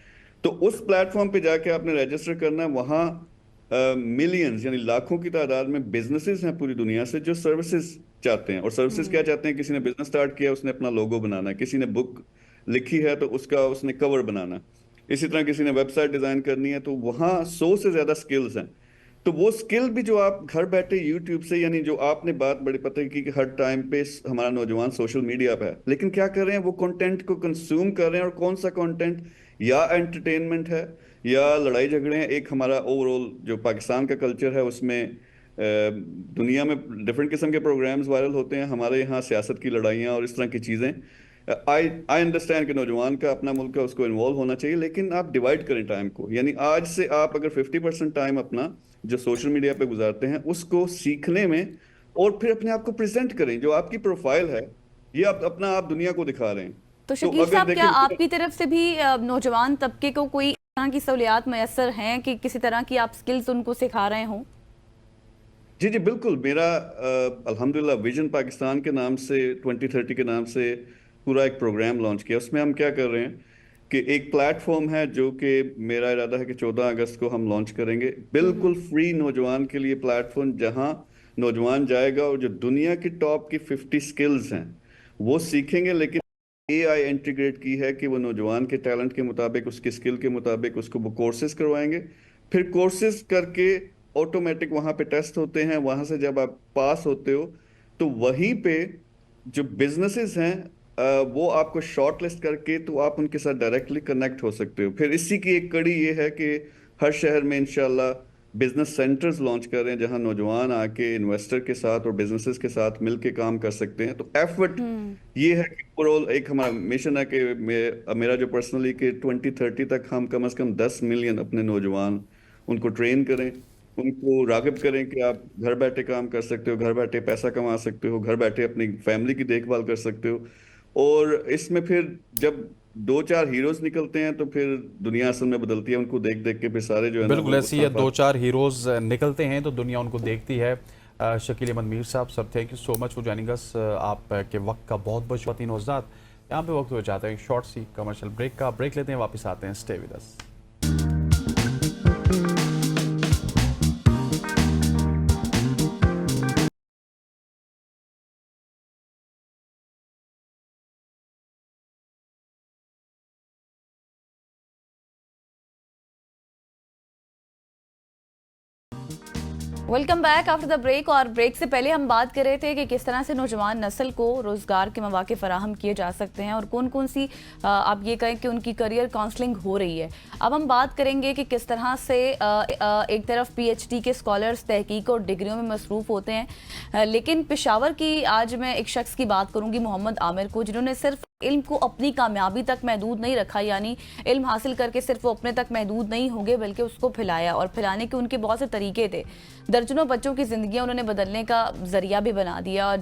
तो उस प्लेटफॉर्म पे जाके आपने रजिस्टर करना है। वहाँ मिलियंस यानी लाखों की तादाद में बिजनेसेस हैं पूरी दुनिया से जो सर्विसेज चाहते हैं। और सर्विसेज क्या चाहते हैं? किसी ने बिजनेस स्टार्ट किया, उसने अपना लोगो बनाना है, किसी ने बुक लिखी है तो उसका उसने कवर बनाना है, इसी तरह किसी ने वेबसाइट डिजाइन करनी है, तो वहाँ 100 से ज्यादा स्किल्स हैं। तो वो स्किल भी जो आप घर बैठे यूट्यूब से, यानी जो आपने बात बड़ी पता की कि हर टाइम पे हमारा नौजवान सोशल मीडिया पे है, लेकिन क्या कर रहे हैं? वो कंटेंट को कंज्यूम कर रहे हैं। और कौन सा कंटेंट? या एंटरटेनमेंट है, या लड़ाई झगड़े हैं। एक हमारा ओवरऑल जो पाकिस्तान का कल्चर है उसमें दुनिया में डिफरेंट किस्म के प्रोग्राम्स वायरल होते हैं, हमारे यहाँ सियासत की लड़ाइयाँ और इस तरह की चीज़ें। आई आई अंडरस्टैंड कि नौजवान का अपना मुल्क है, उसको इन्वॉल्व होना चाहिए, लेकिन आप डिवाइड करें टाइम को। यानी आज से आप अगर 50% टाइम अपना जो सोशल मीडिया पे गुजारते हैं उसको सीखने में, और फिर अपने आप को प्रेजेंट करें। जो आपकी प्रोफाइल है ये आप दुनिया को दिखा रहे हैं। तो शकील अगर साहब, क्या देखें, आपकी तरफ से भी नौजवान तबके को कोई इस तरह की सहूलियात मैसर हैं कि किसी तरह की आप स्किल्स उनको सिखा रहे हों? जी जी बिल्कुल। मेरा अल्हम्दुलिल्लाह विजन पाकिस्तान के नाम से 2030 के नाम से पूरा एक प्रोग्राम लॉन्च किया। उसमें हम क्या कर रहे हैं कि एक प्लेटफॉर्म है जो कि मेरा इरादा है कि 14 अगस्त को हम लॉन्च करेंगे, बिल्कुल फ्री नौजवान के लिए प्लेटफॉर्म, जहां नौजवान जाएगा और जो दुनिया की टॉप की 50 स्किल्स हैं वो सीखेंगे। लेकिन AI इंटीग्रेट की है कि वो नौजवान के टैलेंट के मुताबिक, उसके स्किल के मुताबिक उसको वो कोर्सेज करवाएंगे। फिर कोर्सेज करके ऑटोमेटिक वहां पे टेस्ट होते हैं, वहां से जब आप पास होते हो तो वहीं पे जो बिजनेसेस हैं वो आपको शॉर्ट लिस्ट करके तो आप उनके साथ डायरेक्टली कनेक्ट हो सकते हो। फिर इसी की एक कड़ी ये है कि हर शहर में इंशाल्लाह बिजनेस सेंटर्स लॉन्च कर रहे हैं, जहां नौजवान आके इन्वेस्टर के साथ और बिजनेसेस के साथ मिलके काम कर सकते हैं। तो एफर्ट ये है कि ओवरऑल एक हमारा मिशन है कि मेरा जो पर्सनली कि 2030 तक हम कम से कम 10 मिलियन अपने नौजवान उनको ट्रेन करें, उनको राग़िब करें कि आप घर बैठे काम कर सकते हो, घर बैठे पैसा कमा सकते हो, घर बैठे अपनी फैमिली की देखभाल कर सकते हो। और इसमें फिर जब 2-4 हीरोज निकलते हैं तो फिर दुनिया असल में बदलती है। उनको देख देख के फिर सारे जो है ना, बिल्कुल ऐसी है, 2-4 हीरोज निकलते हैं तो दुनिया उनको देखती है। शकील अहमद मीर साहब, sir thank you so much for joining अस। आपके वक्त का बहुत बहुत शुक्रिया। 3 वज़ात यहाँ पे वक्त हो जाता है शॉर्ट सी कमर्शियल ब्रेक का। ब्रेक लेते हैं, वापस आते हैं। Stay with us. Welcome back after the break. और ब्रेक से पहले हम बात कर रहे थे कि किस तरह से नौजवान नस्ल को रोज़गार के मौके फराहम किए जा सकते हैं और कौन कौन सी आप ये कहें कि उनकी करियर काउंसलिंग हो रही है। अब हम बात करेंगे कि किस तरह से एक तरफ PhD के स्कॉलर्स तहकीक और डिग्रियों में मसरूफ़ होते हैं, लेकिन पेशावर की आज मैं एक शख्स की बात करूँगी, मोहम्मद आमिर को, जिन्होंने सिर्फ इल्म को अपनी कामयाबी तक महदूद नहीं रखा, यानी इल्म हासिल करके सिर्फ वो अपने तक महदूद नहीं होंगे बल्कि उसको फैलाया, और फैलाने के उनके बहुत से तरीके थे। दर्जनों बच्चों की जिंदगियां उन्होंने बदलने का जरिया भी बना दिया। और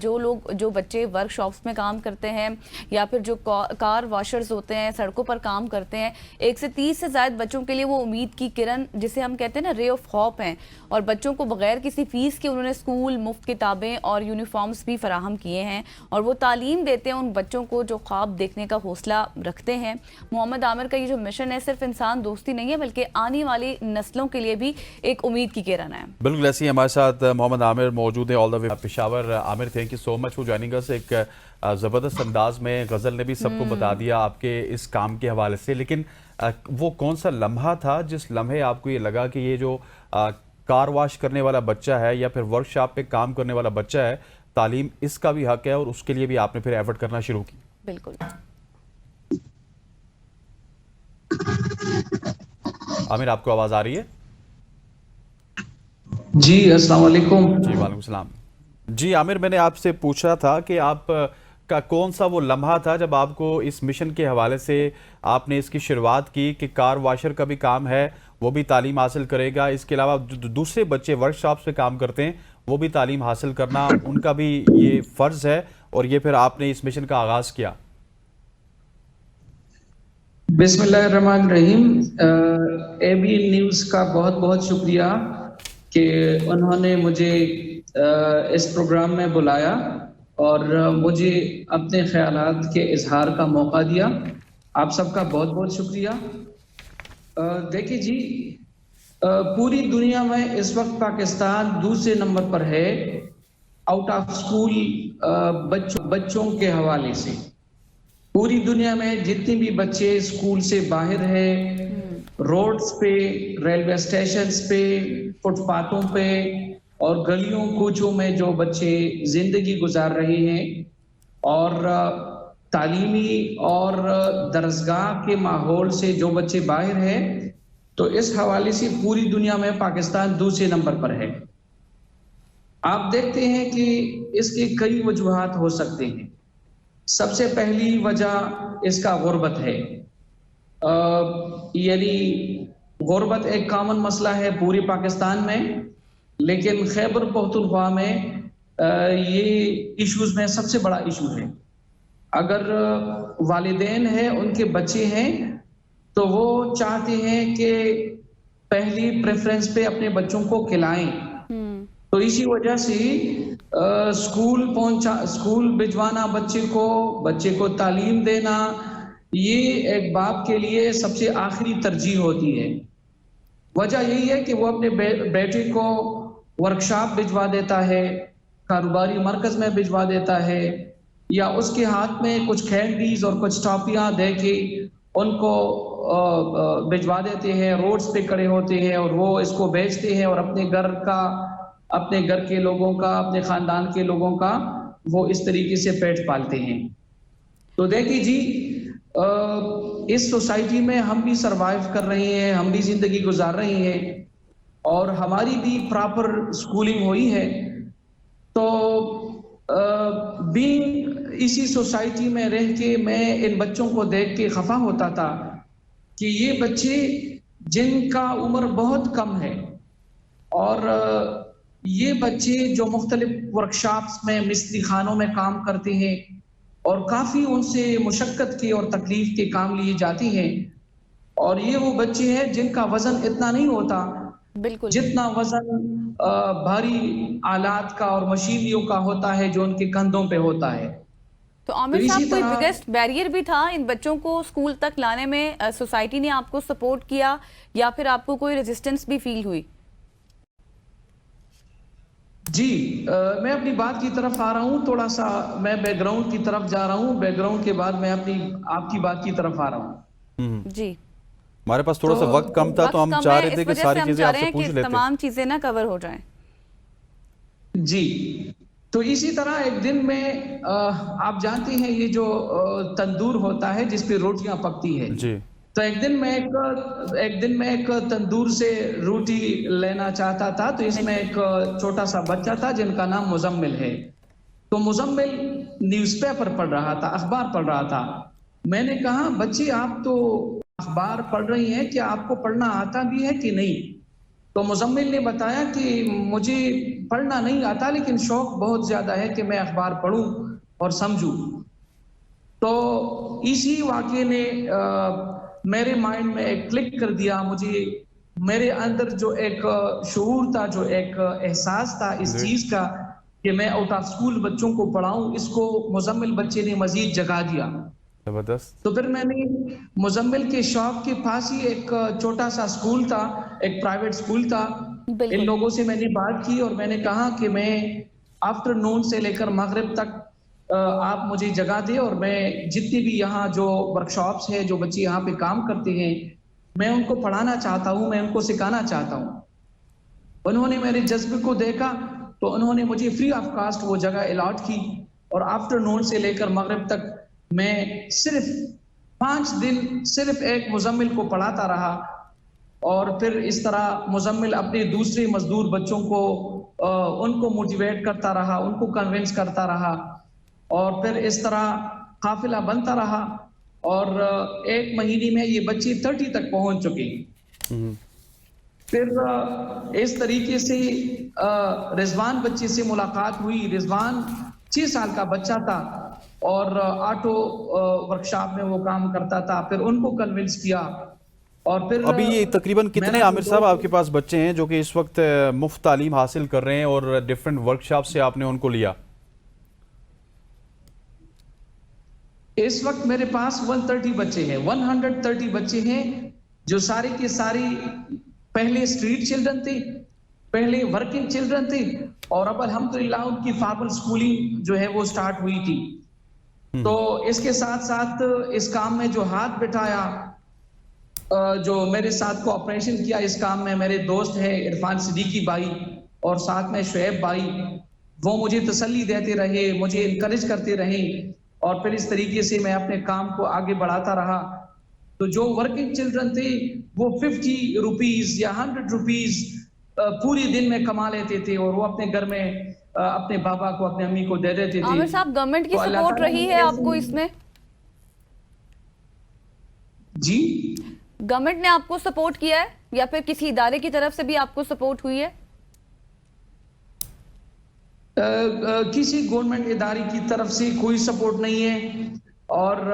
जो बच्चे वर्कशॉप्स में काम करते हैं या फिर जो कार वॉशर्स होते हैं, सड़कों पर काम करते हैं, 1 से 30 से ज्यादा बच्चों के लिए वो उम्मीद की किरण, जिसे हम कहते हैं ना, रे ऑफ होप हैं। और बच्चों को बगैर किसी फीस के उन्होंने स्कूल, मुफ्त किताबें और यूनिफॉर्म्स भी फराहम किए हैं। और वो तालीम देते हैं उन बच्चों को जो ख्वाब देखने का हौसला रखते हैं। मोहम्मद आमिर का ये जो मिशन है सिर्फ इंसान दोस्ती नहीं है, बल्कि आने वाली नस्लों के लिए भी एक उम्मीद की किरण है। बिल्कुल ऐसे ही हमारे साथ मोहम्मद आमिर मौजूद है all the way Peshawar. Aamir, thank you so much for joining अस। एक ज़बरदस्त अंदाज में गज़ल ने भी सबको बता दिया आपके इस काम के हवाले से, लेकिन वो कौन सा लम्हा था जिस लम्हे आपको ये लगा कि ये जो कार वॉश करने वाला बच्चा है या फिर वर्कशॉप पे काम करने वाला बच्चा है, तालीम इसका भी हक है और उसके लिए भी आपने फिर एफर्ट करना शुरू की? बिल्कुल। आमिर, आपको आवाज आ रही है? जी अस्सलाम वालेकुम। जी वालेकुम सलाम। जी आमिर, मैंने आपसे पूछा था कि आप का कौन सा वो लम्हा था जब आपको इस मिशन के हवाले से आपने इसकी शुरुआत की कि कार वॉशर का भी काम है, वो भी तालीम हासिल करेगा, इसके अलावा दूसरे बच्चे वर्कशॉप्स पे काम करते हैं वो भी तालीम हासिल करना उनका भी ये फ़र्ज़ है, और ये फिर आपने इस मिशन का आगाज़ किया। बिस्मिल्लाहिर्रहमानिर्रहीम। एबी न्यूज़ का बहुत बहुत शुक्रिया कि उन्होंने मुझे इस प्रोग्राम में बुलाया और मुझे अपने ख्यालात के इजहार का मौका दिया। आप सबका बहुत बहुत शुक्रिया। देखिए जी, पूरी दुनिया में इस वक्त पाकिस्तान दूसरे नंबर पर है आउट ऑफ स्कूल बच्चों के हवाले से। पूरी दुनिया में जितने भी बच्चे स्कूल से बाहर हैं, रोड्स पे, रेलवे स्टेशंस पे, फुटपाथों पे और गलियों कूचों में जो बच्चे जिंदगी गुजार रहे हैं और तालीमी और दरसगाह के माहौल से जो बच्चे बाहर हैं, तो इस हवाले से पूरी दुनिया में पाकिस्तान दूसरे नंबर पर है। आप देखते हैं कि इसके कई वजूहात हो सकते हैं। सबसे पहली वजह इसका गुर्बत है। यानी गुर्बत एक कॉमन मसला है पूरे पाकिस्तान में, लेकिन खैबर पख्तूनख्वा में ये इश्यूज में सबसे बड़ा इशू है। अगर वालिदैन हैं, उनके बच्चे हैं, तो वो चाहते हैं कि पहली प्रेफरेंस पे अपने बच्चों को खिलाएं। तो इसी वजह से स्कूल भिजवाना बच्चे को तालीम देना, ये एक बाप के लिए सबसे आखिरी तरजीह होती है। वजह यही है कि वो अपने बेटे को वर्कशॉप भिजवा देता है, कारोबारी मरकज में भिजवा देता है, या उसके हाथ में कुछ कैंडीज और कुछ टॉफियां दे के उनको भिजवा देते हैं। रोड्स पे खड़े होते हैं और वो इसको बेचते हैं और अपने घर के लोगों का, अपने खानदान के लोगों का वो इस तरीके से पेट पालते हैं। तो देखिए जी, इस सोसाइटी में हम भी सरवाइव कर रहे हैं, हम भी जिंदगी गुजार रहे हैं और हमारी भी प्रॉपर स्कूलिंग हुई है। तो बीइंग इसी सोसाइटी में रह के मैं इन बच्चों को देख के खफा होता था कि ये बच्चे जिनका उम्र बहुत कम है और ये बच्चे जो मुख्तलिफ वर्कशॉप्स में, मिस्त्री खानों में काम करते हैं और काफी उनसे मुशक्कत के और तकलीफ के काम लिए जाते हैं, और ये वो बच्चे हैं जिनका वजन इतना नहीं होता बिल्कुल जितना वजन भारी आलात का और मशीनरियों का होता है जो उनके कंधों पे होता है। तो आमिर साहब, कोई बिगेस्ट बैरियर भी था इन बच्चों को स्कूल तक लाने में? सोसाइटी ने आपको सपोर्ट किया या फिर आपको कोई रेजिस्टेंस भी फील हुई? जी, मैं अपनी बात की तरफ आ रहा हूँ। थोड़ा सा मैं बैकग्राउंड की तरफ जा रहा हूँ, बैकग्राउंड के बाद मैं आपकी बात की तरफ आ रहा हूँ। जी, हमारे पास थोड़ा सा वक्त कम था, तो हम चाह रहे थे कि सारी चीजें आपसे पूछ लेते, तमाम चीजें ना कवर हो जाएं। जी, तो इसी तरह एक दिन में आप जानते हैं ये जो तंदूर होता है जिस पे रोटियां पकती है जी। तो एक दिन मैं एक तंदूर से रोटी लेना चाहता था। तो इसमें एक छोटा सा बच्चा था जिनका नाम मुजम्मिल है। तो मुजम्मिल न्यूज़पेपर पढ़ रहा था, अखबार पढ़ रहा था। मैंने कहा, बच्ची आप तो अखबार पढ़ रही हैं, क्या आपको पढ़ना आता भी है कि नहीं? तो मुजम्मिल ने बताया कि मुझे पढ़ना नहीं आता, लेकिन शौक बहुत ज्यादा है कि मैं अखबार पढूं और समझूं। तो इसी वाक़े ने मेरे माइंड में एक क्लिक कर दिया। मुझे मेरे अंदर जो एक शऊर था, जो एक एहसास था इस चीज का कि मैं आउट ऑफ स्कूल बच्चों को पढ़ाऊं, इसको मुजम्मिल बच्चे ने मजीद जगा दिया। जबरदस्त। तो फिर मैंने मुजम्मिल के शॉप के पास ही एक छोटा सा स्कूल था, एक प्राइवेट स्कूल था। बिल्कुल। इन लोगों से मैंने बात की और मैंने कहा कि मैं आफ्टरनून से लेकर मगरिब तक आप मुझे जगह दें और मैं जितनी भी यहाँ जो वर्कशॉप्स है, जो बच्चे यहाँ पे काम करते हैं, मैं उनको पढ़ाना चाहता हूँ, मैं उनको सिखाना चाहता हूँ। उन्होंने मेरे जज्बे को देखा तो उन्होंने मुझे फ्री ऑफ कास्ट वो जगह अलॉट की और आफ्टरनून से लेकर मगरिब तक मैं सिर्फ 5 दिन सिर्फ एक मुजम्मिल को पढ़ाता रहा। और फिर इस तरह मुजम्मिल अपने दूसरे मजदूर बच्चों को उनको मोटिवेट करता रहा, उनको कन्विंस करता रहा और फिर इस तरह काफिला बनता रहा और एक महीने में ये बच्चे 30 तक पहुंच चुके। फिर इस तरीके से रिजवान बच्चे से मुलाकात हुई। रिजवान 6 साल का बच्चा था और ऑटो वर्कशॉप में वो काम करता था। फिर उनको कन्विंस किया और फिर अभी ये तकरीबन कितने आमिर साहब आपके पास बच्चे हैं जो कि इस वक्त मुफ्त तालीम हासिल कर रहे हैं और डिफरेंट वर्कशॉप से आपने उनको लिया? इस वक्त मेरे पास 130 बच्चे हैं, 130 बच्चे हैं जो सारे के सारे पहले स्ट्रीट चिल्ड्रन थे, पहले वर्किंग चिल्ड्रन थे और अब अल्हम्दुलिल्लाह उनकी फॉर्मल स्कूलिंग जो है वो स्टार्ट हुई थी। तो इसके साथ साथ इस काम में जो हाथ बिठाया, जो मेरे साथ कोऑपरेशन किया इस काम में, मेरे दोस्त हैं इरफान सिद्दीकी भाई और साथ में शुएब भाई, वो मुझे तसल्ली देते रहे, मुझे इनकरेज करते रहे और फिर इस तरीके से मैं अपने काम को आगे बढ़ाता रहा। तो जो वर्किंग चिल्ड्रन थे वो 50 रुपीज या 100 रुपीज पूरे दिन में कमा लेते थे और वो अपने घर में अपने बाबा को, अपने अम्मी को दे देते थे। आमिर साहब, गवर्नमेंट की तो अल्लाह सपोर्ट ताला रही ने है ऐसे- आपको इसमें? जी, गवर्नमेंट ने आपको सपोर्ट किया है या फिर किसी इदारे की तरफ से भी आपको सपोर्ट हुई है? किसी गवर्नमेंट इदारे की तरफ से कोई सपोर्ट नहीं है और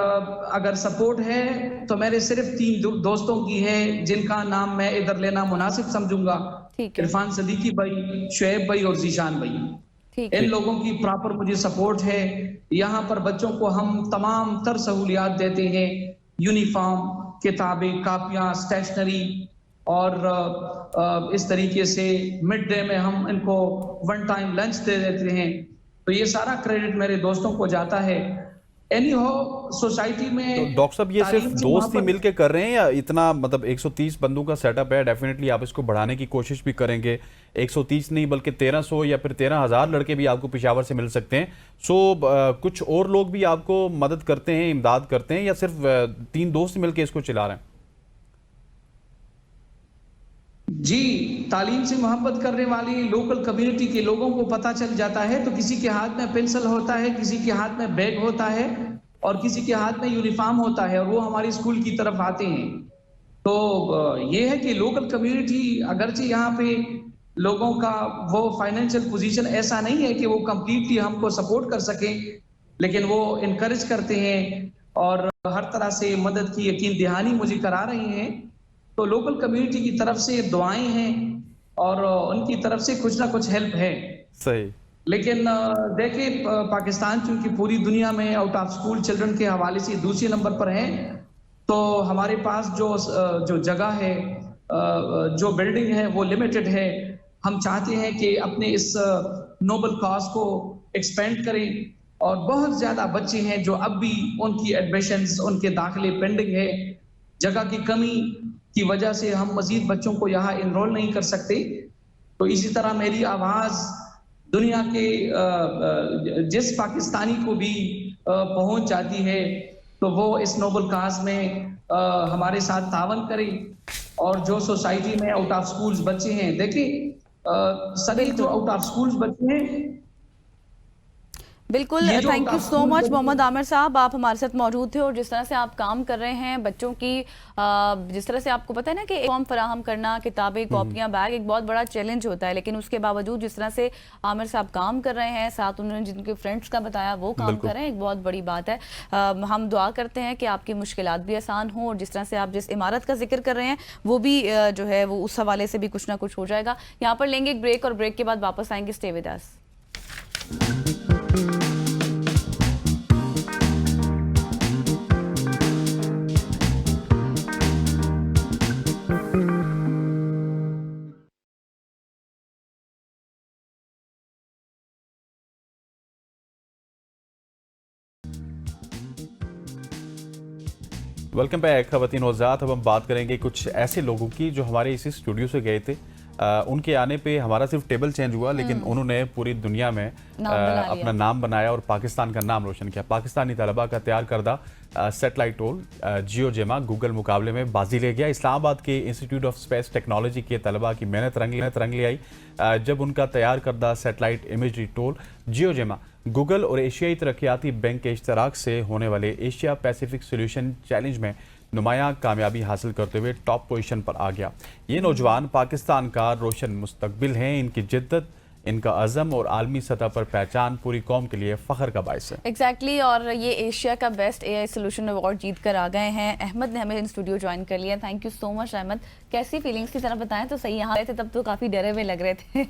अगर सपोर्ट है तो मेरे सिर्फ 3 दोस्तों की है जिनका नाम मैं इधर लेना मुनासिब समझूंगा। ठीक है। इरफान सिद्दीकी भाई, शुएब भाई और जीशान भाई, ठीक इन है। लोगों की प्रॉपर मुझे सपोर्ट है। यहाँ पर बच्चों को हम तमाम तर सहूलियात देते हैं, यूनिफॉर्म, किताबें, कापियां, स्टेशनरी और इस तरीके से मिड डे में हम इनको 1 टाइम लंच दे देते हैं। तो ये सारा क्रेडिट मेरे दोस्तों को जाता है। एनी हो सोसाइटी में तो डॉक्टर साहब ये सिर्फ तालीम से दोस्त ही मोहब्बत- मिलके कर रहे हैं या इतना, मतलब 130 बंदों का सेटअप है, डेफिनेटली आप इसको बढ़ाने की कोशिश भी करेंगे? 130 नहीं बल्कि 1300 या फिर 13,000 लड़के भी आपको पेशावर से मिल सकते हैं। सो कुछ और लोग भी आपको मदद करते हैं, इमदाद करते हैं या सिर्फ 3 दोस्त मिलके इसको चला रहे हैं? जी, तालीम से मोहब्बत करने वाली लोकल कम्युनिटी के लोगों को पता चल जाता है तो किसी के हाथ में पेंसिल होता है, किसी के हाथ में बैग होता है और किसी के हाथ में यूनिफॉर्म होता है और वो हमारी स्कूल की तरफ आते हैं। तो ये है कि लोकल कम्युनिटी, अगरचे यहाँ पे लोगों का वो फाइनेंशियल पोजीशन ऐसा नहीं है कि वो कंप्लीटली हमको सपोर्ट कर सके, लेकिन वो इनकरेज करते हैं और हर तरह से मदद की यकीन दहानी मुझे करा रही हैं। तो लोकल कम्युनिटी की तरफ से दुआएं हैं और उनकी तरफ से कुछ ना कुछ हेल्प है। सही। लेकिन देखिए, पाकिस्तान चूंकि पूरी दुनिया में आउट ऑफ स्कूल चिल्ड्रन के हवाले से दूसरे नंबर पर है, तो हमारे पास जो जगह है, जो बिल्डिंग है वो लिमिटेड है। हम चाहते हैं कि अपने इस नोबल कॉज को एक्सपेंड करें और बहुत ज्यादा बच्चे हैं जो अब भी उनकी एडमिशंस, उनके दाखिले पेंडिंग है। जगह की कमी की वजह से हम मजीद बच्चों को यहाँ इनरोल नहीं कर सकते। तो इसी तरह मेरी आवाज दुनिया के जिस पाकिस्तानी को भी पहुंच जाती है तो वो इस नोबल काज में हमारे साथ तावन करें। और जो सोसाइटी में आउट ऑफ स्कूल्स बच्चे हैं, देखिए सभी जो आउट ऑफ स्कूल्स बच्चे हैं बिल्कुल, ये जो थैंक यू सो मच कानून- मोहम्मद आमिर साहब, आप हमारे साथ मौजूद थे और जिस तरह से आप काम कर रहे हैं बच्चों की, जिस तरह से आपको पता है ना कि फॉर्म फराहम करना, किताबें, कॉपियां, बैग एक बहुत बड़ा चैलेंज होता है, लेकिन उसके बावजूद जिस तरह से आमिर साहब काम कर रहे हैं, साथ उन्होंने जिनके फ्रेंड्स का बताया वो काम कर रहे हैं, एक बहुत बड़ी बात है। हम दुआ करते हैं कि आपकी मुश्किलात भी आसान हों और जिस तरह से आप जिस इमारत का जिक्र कर रहे हैं वो भी जो है वो उस हवाले से भी कुछ ना कुछ हो जाएगा। यहाँ पर लेंगे एक ब्रेक और ब्रेक के बाद वापस आएंगे। Stay with us. Welcome back खवातीन हज़रात। अब हम बात करेंगे कुछ ऐसे लोगों की जो हमारे इसी स्टूडियो से गए थे। उनके आने पे हमारा सिर्फ टेबल चेंज हुआ, लेकिन उन्होंने पूरी दुनिया में अपना नाम बनाया और पाकिस्तान का नाम रोशन किया। पाकिस्तानी तलबा का तैयार करदा सैटेलाइट टूल जियोजेमा गूगल मुकाबले में बाजी ले गया। इस्लामाबाद के इंस्टीट्यूट ऑफ स्पेस टेक्नोलॉजी के तलबा की मेहनत रंग ले आई जब उनका तैयार करदा सैटेलाइट इमेजरी टूल जियोजेमा गूगल और एशियाई तरक्याती बैंक के इश्तराक से होने वाले एशिया पैसिफिक सोल्यूशन चैलेंज में नुमायां कामयाबी हासिल करते हुए टॉप पोजीशन पर आ गया। ये नौजवान पाकिस्तान का रोशन मुस्तकबिल हैं। इनकी जिद्दत, इनका अज़म और आलमी सतह पर पहचान पूरी कौम के लिए फ़ख्र का बायस है। एग्जैक्टली और ये एशिया का बेस्ट एआई सोल्यूशन अवार्ड जीत कर आ गए हैं। अहमद ने हमें इन स्टूडियो ज्वाइन कर लिया। Thank you so much Ahmad. कैसी फीलिंग्स की तरह बताएं तो सही। यहाँ आए थे तब तो काफ़ी डरे हुए लग रहे थे।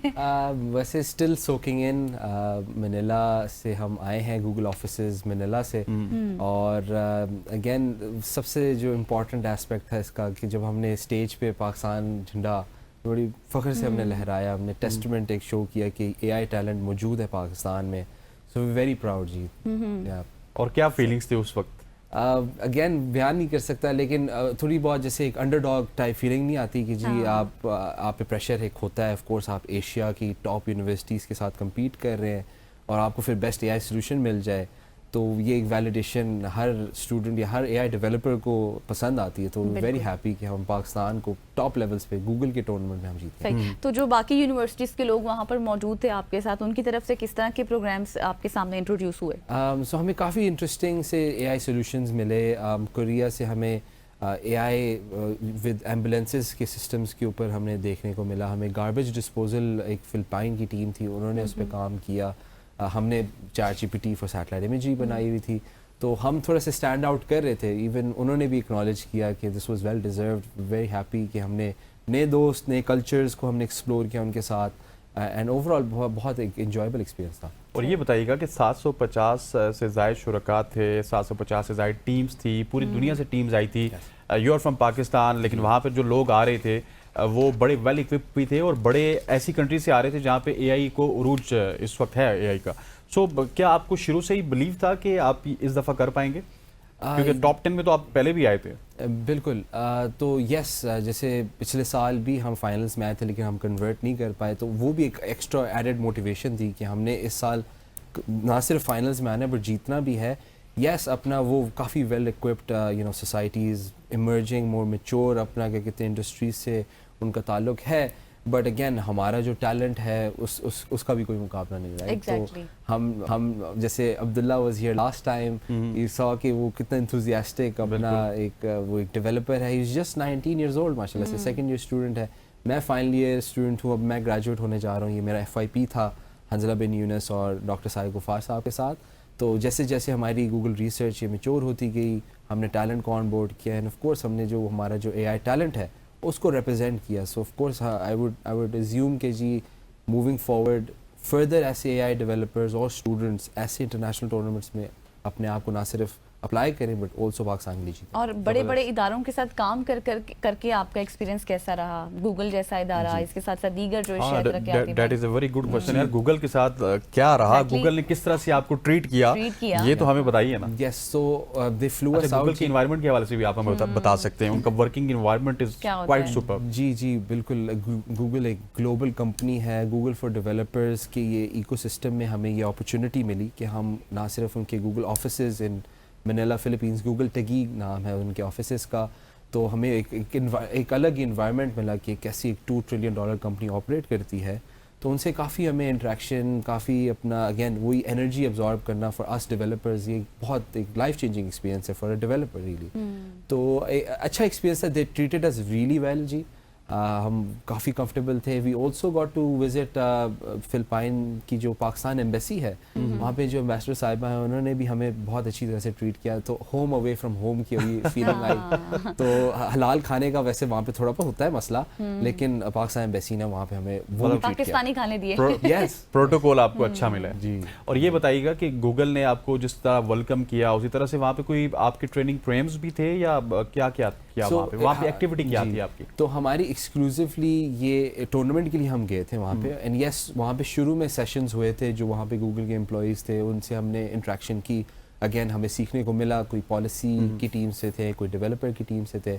वैसे स्टिल सोकिंग इन। मनीला से हम आए हैं, गूगल ऑफिसेज मनीला से। और अगेन सबसे जो इम्पोर्टेंट एस्पेक्ट था इसका कि जब हमने स्टेज पे पाकिस्तान झंडा बड़ी फ़ख्र से हमने लहराया, हमने टेस्टमेंट एक शो किया कि एआई टैलेंट मौजूद है पाकिस्तान में। सो वेरी प्राउड जी। और क्या फीलिंग्स थी उस वक्त? अगेन बयान नहीं कर सकता, लेकिन थोड़ी बहुत जैसे एक अंडरडॉग टाइप फीलिंग नहीं आती कि जी आप पे प्रेशर एक होता है। ऑफ कोर्स आप एशिया की टॉप यूनिवर्सिटीज़ के साथ compete कर रहे हैं और आपको फिर बेस्ट एआई सोल्यूशन मिल जाए तो ये एक वैलिडेशन हर स्टूडेंट या हर एआई डेवलपर को पसंद आती है। तो वेरी हैप्पी कि हम पाकिस्तान को टॉप लेवल्स पे गूगल के टूर्नामेंट में हम जीते हैं। तो जो बाकी यूनिवर्सिटीज़ के लोग वहाँ पर मौजूद थे आपके साथ, उनकी तरफ से किस तरह के प्रोग्राम्स आपके सामने इंट्रोड्यूस हुए? सो हमें काफ़ी इंटरेस्टिंग से एआई सॉल्यूशंस मिले। कोरिया से हमें एआई विद एम्बुलेंसेस के सिस्टम्स के ऊपर हमने देखने को मिला। हमें गार्बेज डिस्पोजल, एक फिलिपाइन की टीम थी, उन्होंने उस पर काम किया। हमने ChatGPT फॉर सैटेलाइट इमेजरी बनाई हुई थी। तो हम थोड़ा सा स्टैंड आउट कर रहे थे। इवन उन्होंने भी एक्नॉलेज किया कि this was well deserved. Very happy कि हमने नए दोस्त, नए कल्चर्स को हमने एक्सप्लोर किया उनके साथ। एंड ओवरऑल बहुत एक इंजॉयबल एक्सपीरियंस था। और ये बताइएगा कि 750 से ज़ायद शुरका थे, 750 से ज़ायद टीम्स थी, पूरी दुनिया से टीम्स आई थी। यू आर फ्रॉम पाकिस्तान, लेकिन वहाँ पर जो लोग आ रहे थे वो बड़े वेल इक्विप भी थे और बड़े ऐसी कंट्री से आ रहे थे जहाँ पे एआई को उरूज इस वक्त है एआई का। सो क्या आपको शुरू से ही बिलीव था कि आप इस दफ़ा कर पाएंगे? क्योंकि टॉप 10 में तो आप पहले भी आए थे। बिल्कुल। तो यस, जैसे पिछले साल भी हम फाइनल्स में आए थे लेकिन हम कन्वर्ट नहीं कर पाए, तो वो भी एक एक्स्ट्रा एडेड मोटिवेशन थी कि हमने इस साल ना सिर्फ फाइनल्स में आना है बट जीतना भी है। यस, अपना वो काफ़ी वेल इक्विप्ड सोसाइटीज़ इमर्जिंग मोर मैच्योर, अपना क्या कहते हैं इंडस्ट्रीज से उनका ताल्लुक है, बट अगेन हमारा जो टैलेंट है उसका भी कोई मुकाबला नहीं है। Exactly. तो हम जैसे Abdullah was here last time, you saw कि वो कितना एंथुसियास्टिक अपना वो एक डेवलपर है। He is just 19 years old माशाल्लाह से, सेकंड ईयर स्टूडेंट है। मैं फाइनल ईयर स्टूडेंट हूँ, अब मैं ग्रेजुएट होने जा रहा हूँ। ये मेरा FYP था हंजला बिन यूनस और डॉक्टर साहिब गुफार साहब के साथ। तो जैसे जैसे हमारी गूगल रिसर्च ये मैच्योर होती गई, हमने टैलेंट को ऑन बोर्ड किया एंड ऑफ कोर्स हमने जो हमारा जो एआई टैलेंट है उसको रिप्रेजेंट किया। सो of course I would assume कि जी मूविंग फॉरवर्ड फर्दर ऐसे एआई डेवलपर्स और स्टूडेंट्स ऐसे इंटरनेशनल टूर्नामेंट्स में अपने आप को ना सिर्फ अप्लाई करें बट ऑल्सो पाकिस्तान के लिए जीतें। और बड़े बड़े इदारों के साथ काम करके आपका एक्सपीरियंस कैसा रहा? गूगल जैसा इदारा, इसके साथ साथ दीगर जो that is a very good question यार। गूगल के साथ क्या रहा? गूगल ने किस तरह से आपको ट्रीट किया ये तो हमें बताइए ना। यस, सो दे फ्लू अस आउट। गूगल के एनवायरनमेंट के हवाले से भी आप हमें बता सकते हैं। उनका working environment is quite superb. जी बिल्कुल। गूगल एक ग्लोबल कंपनी है। गूगल फॉर डेवलपर्स के ये इकोसिस्टम में हमें ये अपॉर्चुनिटी मिली कि हम ना सिर्फ उनके Google offices in Manila Philippines, Google Taguig नाम है उनके ऑफिसेस का, तो हमें एक अलग ही इन्वायरमेंट मिला कि कैसी एक $2 ट्रिलियन कंपनी ऑपरेट करती है। तो उनसे काफ़ी हमें इंटरेक्शन, काफ़ी अपना अगेन वही एनर्जी अब्जॉर्ब करना फॉर अस डेवलपर्स, ये बहुत एक लाइफ चेंजिंग एक्सपीरियंस है फॉर अ डेवलपर रियली। तो अच्छा एक्सपीरियंस था, they treated us really well जी। हम काफ़ी कंफर्टेबल थे। We also got to visit Philippine की जो पाकिस्तान एम्बेसी है, वहाँ पे जो एम्बेसडर साहिबा हैं उन्होंने भी हमें बहुत अच्छी तरह से ट्रीट किया। तो होम अवे फ्रॉम होम की अभी फीलिंग आई। तो हलाल खाने का वैसे वहाँ पे थोड़ा बहुत होता है मसला, लेकिन पाकिस्तान एम्बेसी ने वहाँ पे हमें वो भी ट्रीट पाकिस्तानी खाने दिए। किया। यस, प्रोटोकॉल आपको अच्छा मिला है जी। और ये बताइएगा कि गूगल ने आपको जिस तरह वेलकम किया उसी तरह से वहाँ पे कोई आपके ट्रेनिंग प्रोग्राम्स भी थे या क्या क्या किया So, वहाँ पे एक्टिविटी क्या जी, थी आपकी? तो हमारी एक्सक्लूसिवली ये टूर्नामेंट के लिए हम गए थे वहाँ पे। एंड यस, वहाँ पे शुरू में सेशंस हुए थे, जो वहाँ पे गूगल के एम्प्लॉयज़ थे उनसे हमने इंटरेक्शन की। अगेन हमें सीखने को मिला, कोई पॉलिसी की टीम से थे, कोई डेवलपर की टीम से थे।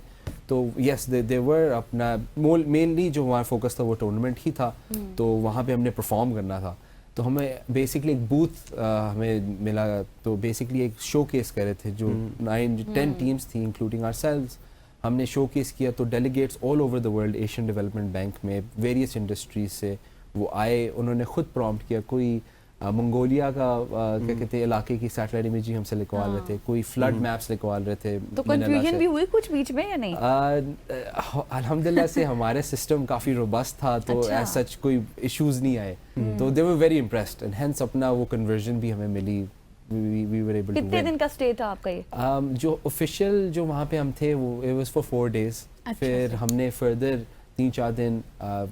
तो यस, दे वर अपना मेनली जो हमारा फोकस था वो टूर्नामेंट ही था। तो वहाँ पे हमने परफॉर्म करना था। तो हमें बेसिकली एक बूथ हमें मिला। तो बेसिकली एक शो केस कर रहे थे, जो 9-10 टीम्स थी इंक्लूडिंग आवरसेल्व्स। हमने शो केस किया। तो delegates all over the world Asian development bank में वेरियस इंडस्ट्रीज से वो आए। उन्होंने खुद प्रॉम्प्ट किया। कोई मंगोलिया का क्या कहते हैं इलाके की सैटेलाइट इमेज हमसे लिखवा रहे थे, कोई फ्लड मैप्स लिखवा रहे थे। तो कंफ्यूजन भी हुई कुछ बीच में या नहीं? अल्हम्दुलिल्लाह से हमारे सिस्टम काफ़ी रोबस्ट था, तो अच्छा। एज सच कोई इश्यूज नहीं आए। तो they were very impressed and hence अपना वो कन्वर्जन भी हमें मिली। we were able to कितने win. दिन का स्टे था आपका ये? जो ऑफिशियल जो वहाँ पे हम थे वो it was for 4 days। फिर हमने फर्दर 3-4 दिन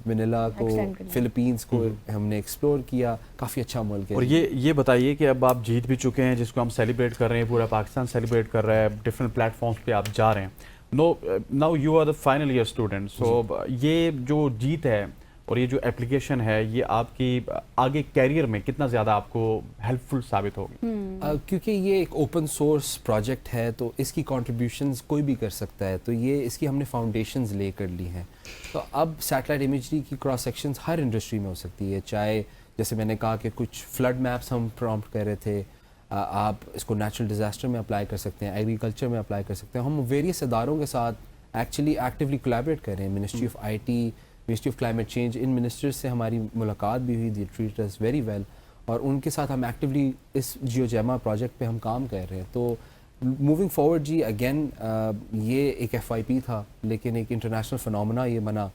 मनीला को, Extend कर लिया। फिलीपींस को हमने एक्सप्लोर किया। काफ़ी अच्छा मुल्क है। और ये बताइए कि अब आप जीत भी चुके हैं, जिसको हम सेलिब्रेट कर रहे हैं, पूरा पाकिस्तान सेलिब्रेट कर रहा है, डिफरेंट प्लेटफॉर्म्स पे आप जा रहे हैं। Now you are the final year student, so ये जो जीत है और ये जो एप्लीकेशन है, ये आपकी आगे कैरियर में कितना ज़्यादा आपको हेल्पफुल साबित होगी? क्योंकि ये एक ओपन सोर्स प्रोजेक्ट है, तो इसकी कंट्रीब्यूशंस कोई भी कर सकता है। तो ये इसकी हमने फाउंडेशंस ले कर ली हैं। तो अब सैटेलाइट इमेजरी की क्रॉस सेक्शंस हर इंडस्ट्री में हो सकती है। चाहे जैसे मैंने कहा कि कुछ फ्लड मैप्स हम प्रॉम्प्ट कर रहे थे, आप इसको नेचुरल डिज़ास्टर में अप्लाई कर सकते हैं, एग्रीकल्चर में अप्लाई कर सकते हैं। हम वेरियस इदारों के साथ एक्चुअली एक्टिवली कोलैबोरेट कर रहे हैं। Ministry of IT, ministry of climate change, in ministers से हमारी मुलाकात भी हुई। They treat us very well और उनके साथ हम एक्टिवली इस जियोजेमा प्रोजेक्ट पे हम काम कर रहे हैं। तो मूविंग फॉरवर्ड जी, अगेन ये एक FYP था, लेकिन एक इंटरनेशनल फिनोमेना ये बना।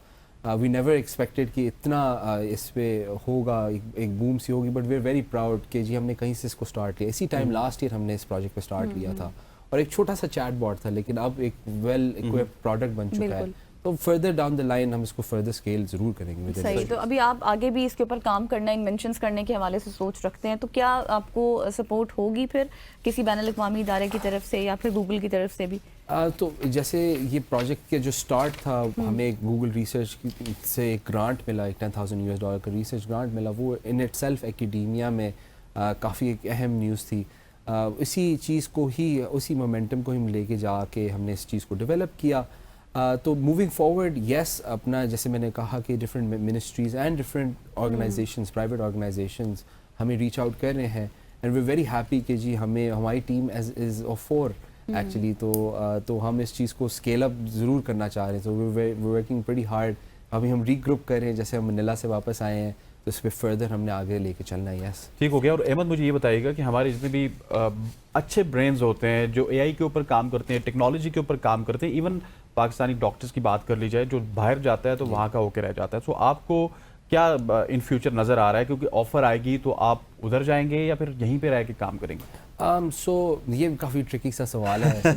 वी नेवर एक्सपेक्टेड कि इतना इस पे होगा, एक बूम सी होगी। But we are very proud कि जी हमने कहीं से इसको स्टार्ट किया। इसी टाइम लास्ट ईयर हमने इस प्रोजेक्ट पे स्टार्ट किया था और एक छोटा सा चैट बॉट था, लेकिन अब एक वेल इक्विप्ड प्रोडक्ट बन चुका है। तो फर्दर डाउन द लाइन हम इसको फर्दर स्केल जरूर करेंगे। सही। तो अभी आप आगे भी इसके ऊपर काम करना, इन्वेंशंस करने के हवाले से सोच रखते हैं, तो क्या आपको सपोर्ट होगी फिर किसी बैनुल अक़वामी इदारे की तरफ से या फिर गूगल की तरफ से भी? तो जैसे ये प्रोजेक्ट के जो स्टार्ट था, हमें गूगल रिसर्च से एक ग्रांट मिला, एक $10,000 का रिसर्च ग्रांट मिला। वो इन इटसेल्फ एकेडेमिया में काफ़ी एक अहम न्यूज़ थी। इसी चीज़ को ही, उसी मोमेंटम को हम लेके जाके हमने इस चीज़ को डेवलप किया। तो मूविंग फॉरवर्ड यस, अपना जैसे मैंने कहा कि different ministries and different organisations, private organisations हमें रीच आउट कर रहे हैं। And we are very happy कि जी हमें, हमारी टीम इज़ ऑफ 4 एक्चुअली। तो हम इस चीज़ को स्केल अप ज़रूर करना चाह रहे हैं। तो वी वर्किंग प्रीटी हार्ड। अभी हम रीग्रुप कर रहे हैं, जैसे हम मनीला से वापस आए हैं, तो इस पर फर्दर हमने आगे लेके चलना है। यस, ठीक हो गया। और अहमद, मुझे ये बताइएगा कि हमारे जितने भी अच्छे ब्रेन्स होते हैं जो AI के ऊपर काम करते हैं, टेक्नोलॉजी के ऊपर काम करते हैं, इवन पाकिस्तानी डॉक्टर्स की बात कर ली जाए, जो बाहर जाता है तो वहाँ का होकर रह जाता है, तो आपको क्या इन फ्यूचर नज़र आ रहा है? क्योंकि ऑफर आएगी तो आप उधर जाएंगे या फिर यहीं पे रह के काम करेंगे? सो ये काफ़ी ट्रिकी सा सवाल है।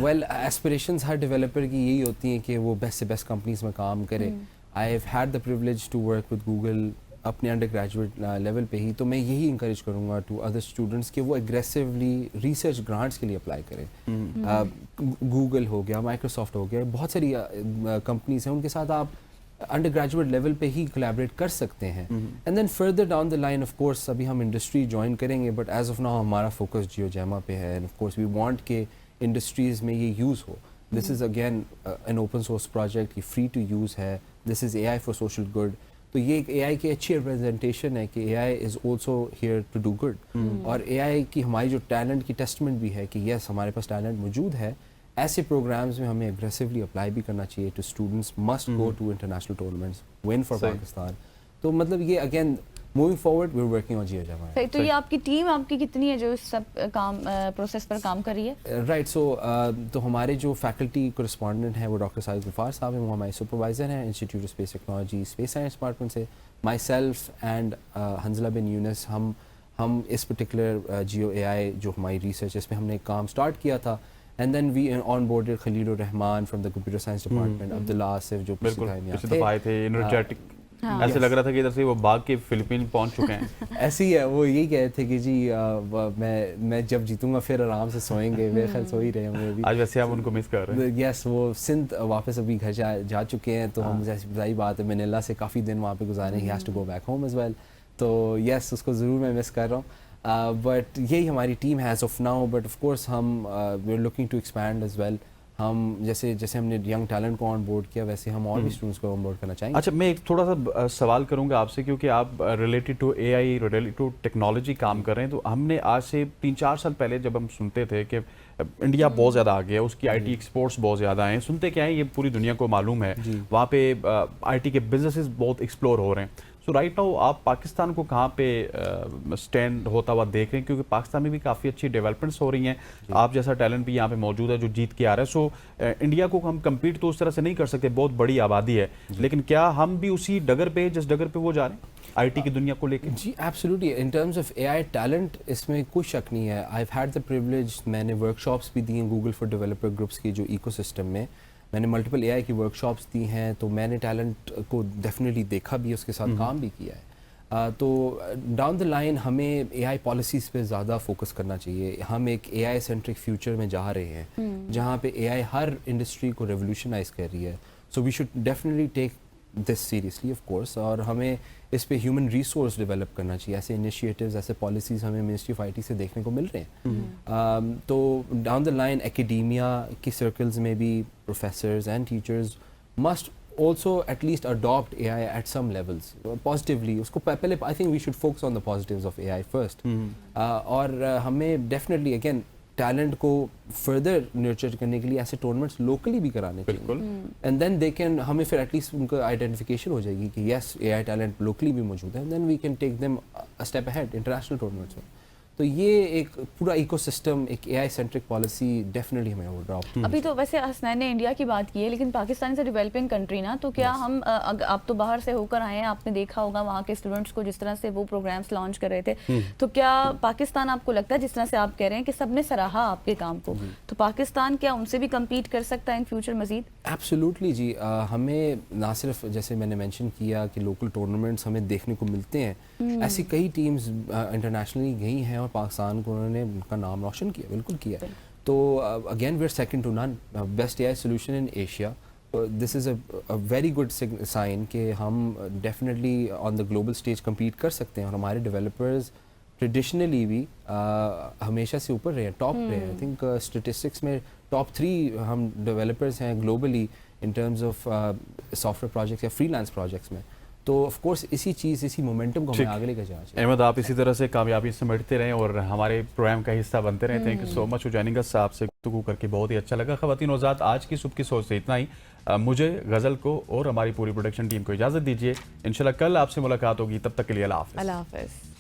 वेल, एस्पिरेशंस हर डेवलपर की यही होती हैं कि वो बेस्ट से बेस्ट कंपनीज में काम करे। I have had the privilege to work with Google अपने अंडर ग्रेजुएट लेवल पे ही। तो मैं यही इंकरेज करूँगा टू अदर स्टूडेंट्स कि वो एग्रेसिवली रिसर्च ग्रांट्स के लिए अप्लाई करें। गूगल हो गया, माइक्रोसॉफ्ट हो गया, बहुत सारी कंपनीज हैं, उनके साथ आप अंडर ग्रेजुएट लेवल पे ही कोलैबोरेट कर सकते हैं। And then further down the line, of course अभी हम इंडस्ट्री ज्वाइन करेंगे, बट एज ऑफ नाउ हमारा फोकस जियोजेमा पे है। And of course we want के इंडस्ट्रीज में ये यूज़ हो। This is again an open source project, ये फ्री टू यूज़ है। This is AI for social good. तो ये एक AI की अच्छी रिप्रेजेंटेशन है कि AI is also here to do good. और AI की हमारी जो टैलेंट की टेस्टमेंट भी है कि यस, हमारे पास टैलेंट मौजूद है। ऐसे प्रोग्राम्स में हमें एग्रेसिवली अप्लाई भी करना चाहिए। Two students must go to international tournaments, win for Pakistan. तो मतलब ये again moving forward we are working on GeoGebra. तो ये आपकी टीम आपकी कितनी है जो इस सब काम प्रोसेस पर काम कर रही है? राइट, सो तो हमारे जो फैकल्टी कोरिस्पॉन्डेंट हैं वो डॉक्टर साहिद गफ्फार साहब हैं, वो हमारे सुपरवाइज़र हैं institute of space technology space science department से। माई सेल्फ एंड हंजला बिन यूनस, हम इस पर्टिकुलर जियो AI जो हमारी रिसर्च इस पर हमने काम स्टार्ट किया था, and then we onboarded Khalil Rahman from the computer science department, Abdullah Asif जो बिल्कुल पिछले पिछले दफा आए थे, एनर्जेटिक, ऐसे लग रहा था कि इधर से वो भाग के फिलीपीन पहुंच चुके हैं। ऐसे ही है, वो यही कह रहे थे कि जी मैं जब जीतूंगा फिर आराम से सोएंगे, मेरे ख्याल सो ही रहे होंगे अभी। आज वैसे हम उनको मिस कर रहे हैं। यस, वो सिंध वापस अभी घर जा चुके हैं, तो हम जैसी बताई बात है मैनिला से काफ़ी दिन वहाँ पे गुजारे, he has to go back home as well, तो यस उसको ज़रूर मैं मिस कर रहा हूँ। बट यही हमारी टीम है as of now, but of course हम we are looking to expand as well. हम जैसे हमने यंग टैलेंट को ऑन बोर्ड किया, वैसे हम और भी स्टूडेंट्स को ऑन बोर्ड करना चाहेंगे। अच्छा, मैं एक थोड़ा सा सवाल करूंगा आपसे, क्योंकि आप related to AI, related to technology काम कर रहे हैं, तो हमने आज से 3-4 साल पहले जब हम सुनते थे कि इंडिया बहुत ज़्यादा आगे है, उसकी IT एक्सपोर्ट्स बहुत ज़्यादा हैं, सुनते क्या है ये पूरी दुनिया को मालूम है, वहाँ पे IT के बिजनेसेस बहुत एक्सप्लोर हो रहे हैं। सो राइट नाउ आप पाकिस्तान को कहाँ पे स्टैंड होता हुआ देख रहे हैं, क्योंकि पाकिस्तान में भी काफ़ी अच्छी डेवलपमेंट्स हो रही हैं, आप जैसा टैलेंट भी यहाँ पे मौजूद है जो जीत के आ रहा है। सो इंडिया को हम कम्पीट तो उस तरह से नहीं कर सकते, बहुत बड़ी आबादी है, लेकिन क्या हम भी उसी डगर पे जिस डगर पे वो जा रहे हैं IT की दुनिया को लेकर? जी absolutely, in terms of AI talent इसमें कोई शक नहीं है। I have had the privilege, मैंने वर्कशॉप्स भी दी हैं गूगल फॉर डेवलपर ग्रुप्स की जो इकोसिस्टम में, मैंने मल्टीपल AI की वर्कशॉप्स दी हैं, तो मैंने टैलेंट को डेफिनेटली देखा भी, उसके साथ काम भी किया है। तो डाउन द लाइन हमें AI पॉलिसीज़ पे ज़्यादा फोकस करना चाहिए। हम एक AI सेंट्रिक फ्यूचर में जा रहे हैं जहाँ पे AI हर इंडस्ट्री को रेवोल्यूशनाइज कर रही है, so we should definitely take this seriously of course, और हमें इस पे ह्यूमन रिसोर्स डेवलप करना चाहिए। ऐसे इनिशिएटिव्स, ऐसे पॉलिसीज़ हमें मिनिस्ट्री ऑफ IT से देखने को मिल रहे हैं। तो डाउन द लाइन एकेडेमिया की सर्कल्स में भी professors and teachers must also at least adopt AI at some levels positively। उसको पहले I think we should focus on the positives of AI first। और हमें definitely again टैलेंट को further nurture करने के लिए ऐसे टूर्नामेंट्स लोकली भी कराने चाहिए, एंड देन दे कैन, हमें फिर एटलीस्ट उनका आइडेंटिफिकेशन हो जाएगी कि यस AI टैलेंट लोकली भी मौजूद है, and then we can take them a step ahead international tournaments में। तो ये एक पूरा इकोसिस्टम, एक AI सेंट्रिक पॉलिसी डेफिनेटली हमें अडॉप्ट। अभी तो वैसे हसनैन ने इंडिया की बात की है, लेकिन Pakistan is a developing country ना, तो क्या हम आप तो बाहर से होकर आए हैं, आपने देखा होगा वहाँ के स्टूडेंट्स को जिस तरह से वो प्रोग्राम्स लॉन्च कर रहे थे, तो क्या पाकिस्तान आपको लगता है, जिस तरह से आप कह रहे हैं कि सबने सराहा आपके काम को, तो पाकिस्तान क्या उनसे भी कम्पीट कर सकता है इन फ्यूचर मजीद? एब्सोल्युटली जी, हमें ना सिर्फ जैसे मैंने मेंशन किया कि लोकल टूर्नामेंट्स हमें देखने को मिलते हैं, ऐसी कई टीम्स इंटरनेशनली गई हैं और पाकिस्तान को उन्होंने उनका नाम रोशन किया, बिल्कुल किया है। तो again we are second to none, best AI solution in Asia. This is a very good sign कि हम definitely on the global stage compete कर सकते हैं, और हमारे डेवलपर्स ट्रेडिशनली भी हमेशा से ऊपर रहे हैं, टॉप रहे हैं। आई थिंक स्टेटिस्टिक्स में टॉप 3 हम डेवलपर्स हैं globally in terms of software projects या फ्रीलांस प्रोजेक्ट्स में। तो ऑफ कोर्स इसी मोमेंटम को हमें आगे लेकर जाना चाहिए। अहमद, आप इसी तरह से कामयाबी समेटते रहें और हमारे प्रोग्राम का हिस्सा बनते रहें। Thank you so much for joining अस। आपसे गुफ्तगू करके बहुत ही अच्छा लगा। ख़वातीन और हज़रात, आज की सुबह की सोच से इतना ही। मुझे, गज़ल को और हमारी पूरी प्रोडक्शन टीम को इजाज़त दीजिए। इंशाल्लाह कल आपसे मुलाकात होगी, तब तक के लिए अल्लाह हाफ़िज़। अल्लाह हाफ़िज़।